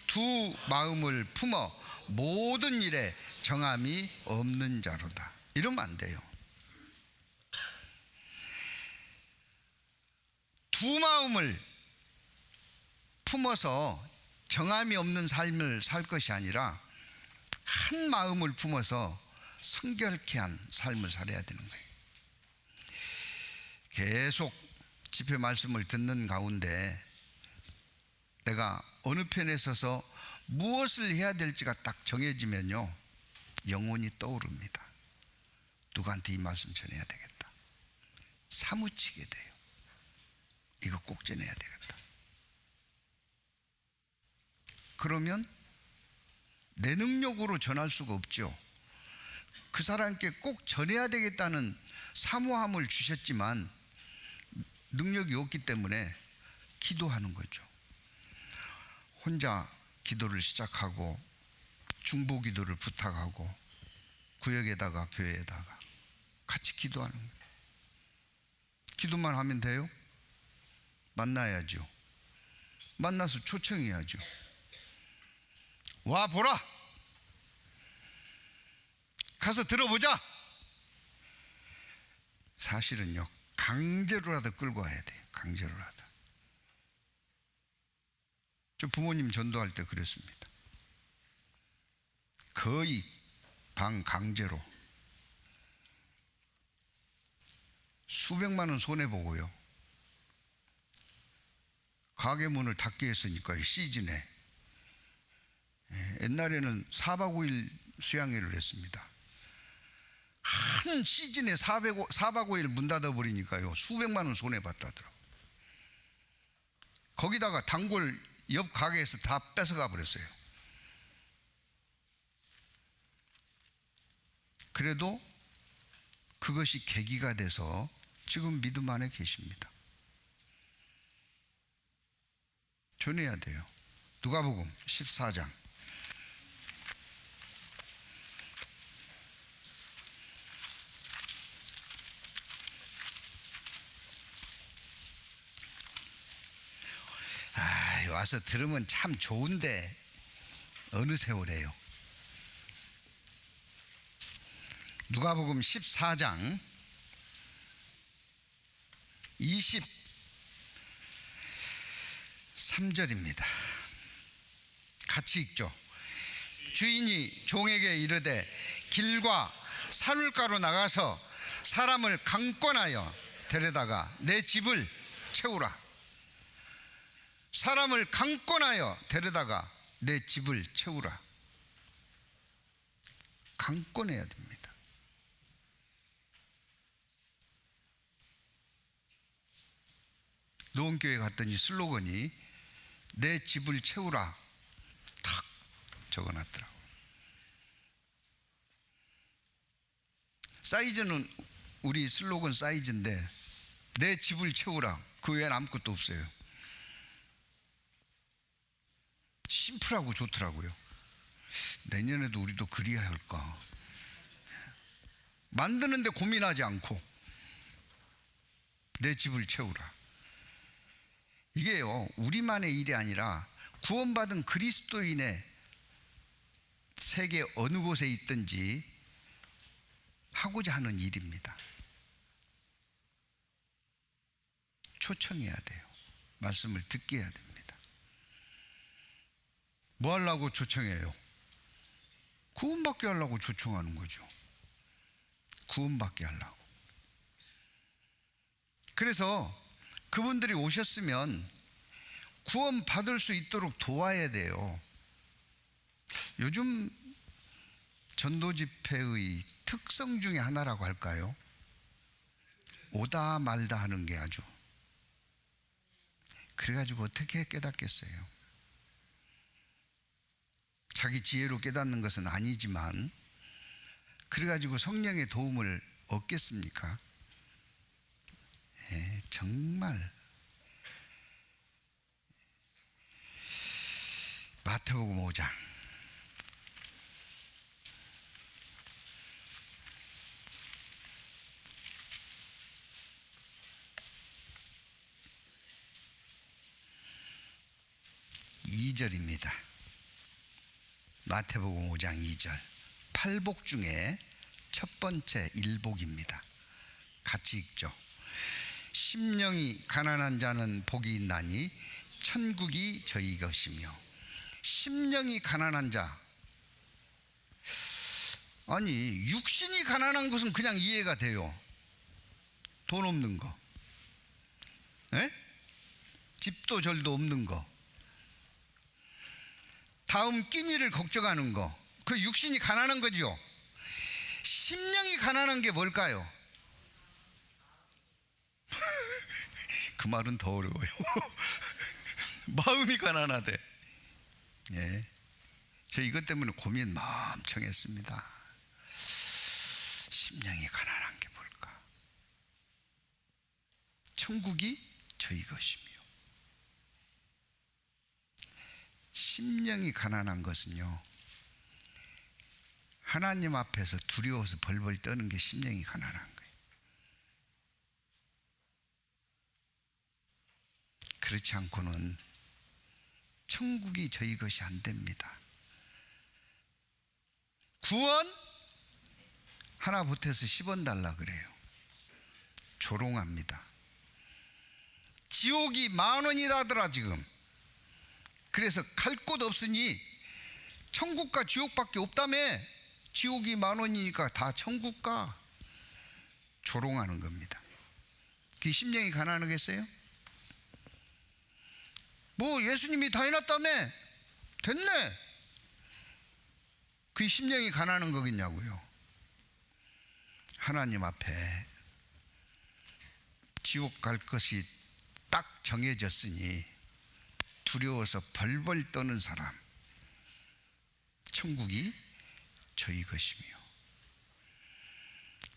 두 마음을 품어 모든 일에 정함이 없는 자로다. 이러면 안 돼요. 두 마음을 품어서 정함이 없는 삶을 살 것이 아니라 한 마음을 품어서 성결케 한 삶을 살아야 되는 거예요. 계속 집회 말씀을 듣는 가운데 내가 어느 편에 서서 무엇을 해야 될지가 딱 정해지면요, 영혼이 떠오릅니다. 누구한테 이 말씀 전해야 되겠다. 사무치게 돼요. 이거 꼭 전해야 되겠다. 그러면 내 능력으로 전할 수가 없죠. 그 사람께 꼭 전해야 되겠다는 사모함을 주셨지만 능력이 없기 때문에 기도하는 거죠. 혼자 기도를 시작하고 중보 기도를 부탁하고 구역에다가 교회에다가 같이 기도하는 거예요. 기도만 하면 돼요? 만나야죠. 만나서 초청해야죠. 와 보라, 가서 들어보자. 사실은요, 강제로라도 끌고 와야 돼요. 강제로라도. 저 부모님 전도할 때 그랬습니다. 거의 반강제로 수백만 원 손해보고요, 가게 문을 닫게 했으니까 시즌에. 옛날에는 4박 5일 수양회를 했습니다. 한 시즌에 4박 5일 문 닫아버리니까요, 수백만 원 손해봤다더라고요. 거기다가 단골 옆 가게에서 다 뺏어가 버렸어요. 그래도 그것이 계기가 돼서 지금 믿음 안에 계십니다. 전해야 돼요. 누가복음 14장. 와서 들으면 참 좋은데 어느 세월에요. 누가복음 14장 23절입니다. 같이 읽죠. 주인이 종에게 이르되 길과 산울가로 나가서 사람을 강권하여 데려다가 내 집을 채우라. 사람을 강권하여 데려다가 내 집을 채우라. 강권해야 됩니다. 노원교회 갔더니 슬로건이 내 집을 채우라 탁 적어놨더라고요. 사이즈는 우리 슬로건 사이즈인데 내 집을 채우라, 그 외엔 아무것도 없어요. 심플하고 좋더라고요. 내년에도 우리도 그리야 할까. 만드는데 고민하지 않고 내 집을 채우라. 이게요, 우리만의 일이 아니라 구원받은 그리스도인의 세계 어느 곳에 있든지 하고자 하는 일입니다. 초청해야 돼요. 말씀을 듣게 해야 됩니다. 뭐 하려고 초청해요? 구원받게 하려고 초청하는 거죠. 구원받게 하려고. 그래서 그분들이 오셨으면 구원받을 수 있도록 도와야 돼요. 요즘 전도 집회의 특성 중에 하나라고 할까요? 오다 말다 하는 게 아주. 그래가지고 어떻게 깨닫겠어요? 자기 지혜로 깨닫는 것은 아니지만 그래가지고 성령의 도움을 얻겠습니까? 정말 마태복음 5장 2절입니다. 마태복음 5장 2절. 팔복 중에 첫 번째 일복입니다. 같이 읽죠. 심령이 가난한 자는 복이 있나니 천국이 저희 것이며. 심령이 가난한 자, 아니 육신이 가난한 것은 그냥 이해가 돼요. 돈 없는 거, 집도 절도 없는 거, 다음 끼니를 걱정하는 거, 그 육신이 가난한 거죠. 심령이 가난한 게 뭘까요? 그 말은 더 어려워요. 마음이 가난하대. 예, 저 이것 때문에 고민 엄청 했습니다. 심령이 가난한 게 뭘까? 천국이 저희 것이며. 심령이 가난한 것은요, 하나님 앞에서 두려워서 벌벌 떠는 게 심령이 가난한 거예요. 그렇지 않고는 천국이 저희 것이 안 됩니다. 구원 하나 보태서 10원 달라 그래요. 조롱합니다. 지옥이 10,000원이라더라 지금. 그래서 갈 곳 없으니 천국과 지옥밖에 없다며. 지옥이 10,000원이니까 다 천국 가. 조롱하는 겁니다. 그게 심령이 가난하겠어요? 뭐 예수님이 다 해놨다며. 됐네. 그게 심령이 가난한 거겠냐고요. 하나님 앞에 지옥 갈 것이 딱 정해졌으니 두려워서 벌벌 떠는 사람, 천국이 저희 것이며.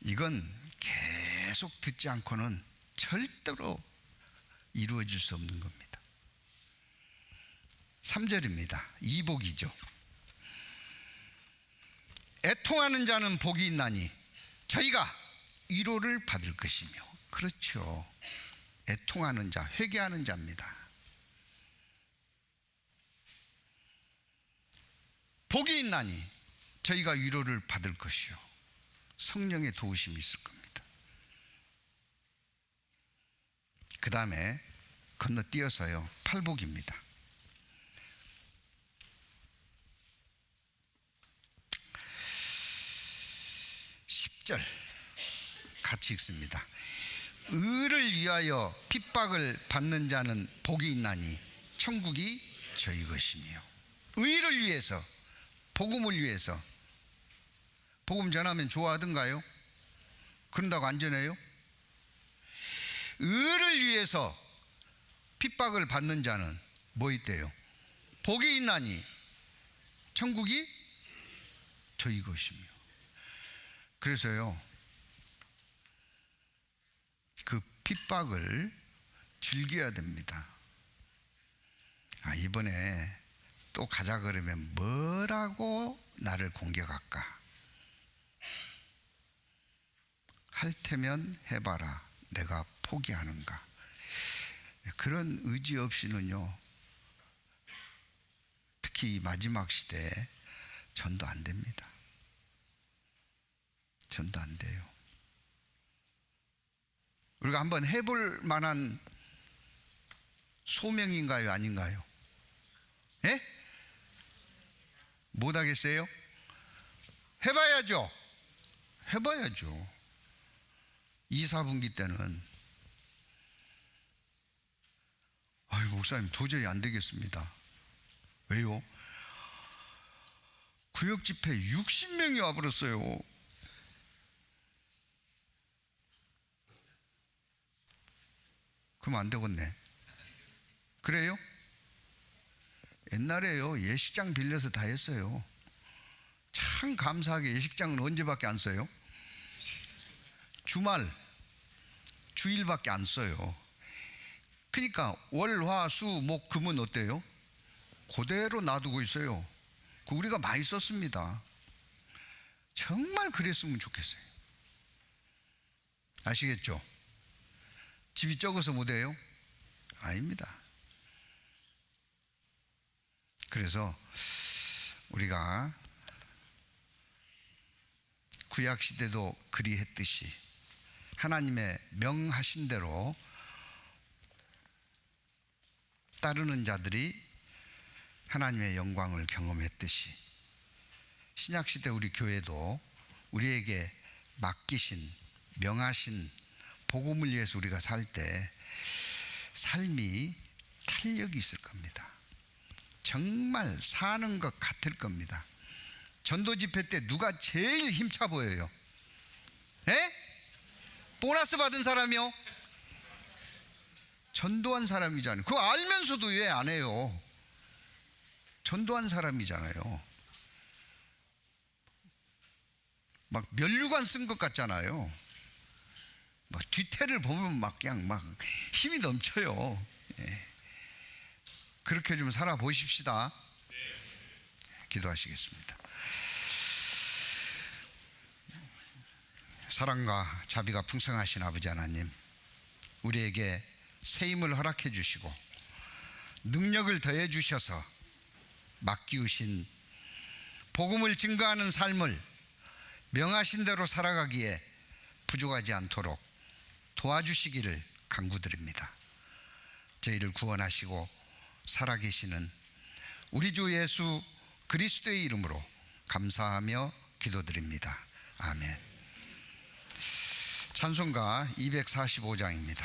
이건 계속 듣지 않고는 절대로 이루어질 수 없는 겁니다. 3절입니다. 이복이죠. 애통하는 자는 복이 있나니 저희가 위로를 받을 것이며. 그렇죠. 애통하는 자, 회개하는 자입니다. 복이 있나니 저희가 위로를 받을 것이요. 성령의 도우심이 있을 겁니다. 그 다음에 건너뛰어서요, 팔복입니다. 10절 같이 읽습니다. 의를 위하여 핍박을 받는 자는 복이 있나니 천국이 저희 것이며. 의를 위해서, 복음을 위해서. 복음 전하면 좋아하던가요? 그런다고 안전해요? 의를 위해서 핍박을 받는 자는 뭐 있대요? 복이 있나니 천국이 저희 것이며. 그래서요, 그 핍박을 즐겨야 됩니다. 이번에 또 가자 그러면 뭐라고 나를 공격할까? 할 테면 해봐라. 내가 포기하는가? 그런 의지 없이는요, 특히 이 마지막 시대에 전도 안 됩니다. 전도 안 돼요. 우리가 한번 해볼 만한 소명인가요? 아닌가요? 예? 못하겠어요? 해봐야죠. 해봐야죠. 2, 4분기 때는 목사님 도저히 안 되겠습니다. 왜요? 구역 집회 60명이 와버렸어요. 그럼 안 되겠네. 그래요? 옛날에요, 예식장 빌려서 다 했어요. 참 감사하게 예식장은 언제밖에 안 써요? 주말, 주일밖에 안 써요. 그러니까 월, 화, 수, 목, 금은 어때요? 그대로 놔두고 있어요. 우리가 많이 썼습니다. 정말 그랬으면 좋겠어요. 아시겠죠? 집이 적어서 못해요? 아닙니다. 그래서 우리가 구약 시대도 그리했듯이 하나님의 명하신 대로 따르는 자들이 하나님의 영광을 경험했듯이 신약 시대 우리 교회도 우리에게 맡기신 명하신 복음을 위해서 우리가 살 때 삶이 탄력이 있을 겁니다. 정말 사는 것 같을 겁니다. 전도 집회 때 누가 제일 힘차 보여요? 에? 보너스 받은 사람이요? 전도한 사람이잖아요. 그거 알면서도 왜 안 해요? 전도한 사람이잖아요. 막 면류관 쓴 것 같잖아요. 막 뒤태를 보면 막 그냥 막 힘이 넘쳐요. 예. 그렇게 좀 살아보십시다. 기도하시겠습니다. 사랑과 자비가 풍성하신 아버지 하나님, 우리에게 새 힘을 허락해 주시고 능력을 더해 주셔서 맡기우신 복음을 증거하는 삶을 명하신 대로 살아가기에 부족하지 않도록 도와주시기를 간구드립니다. 저희를 구원하시고 살아계시는 우리 주 예수 그리스도의 이름으로 감사하며 기도드립니다. 아멘. 찬송가 245장입니다.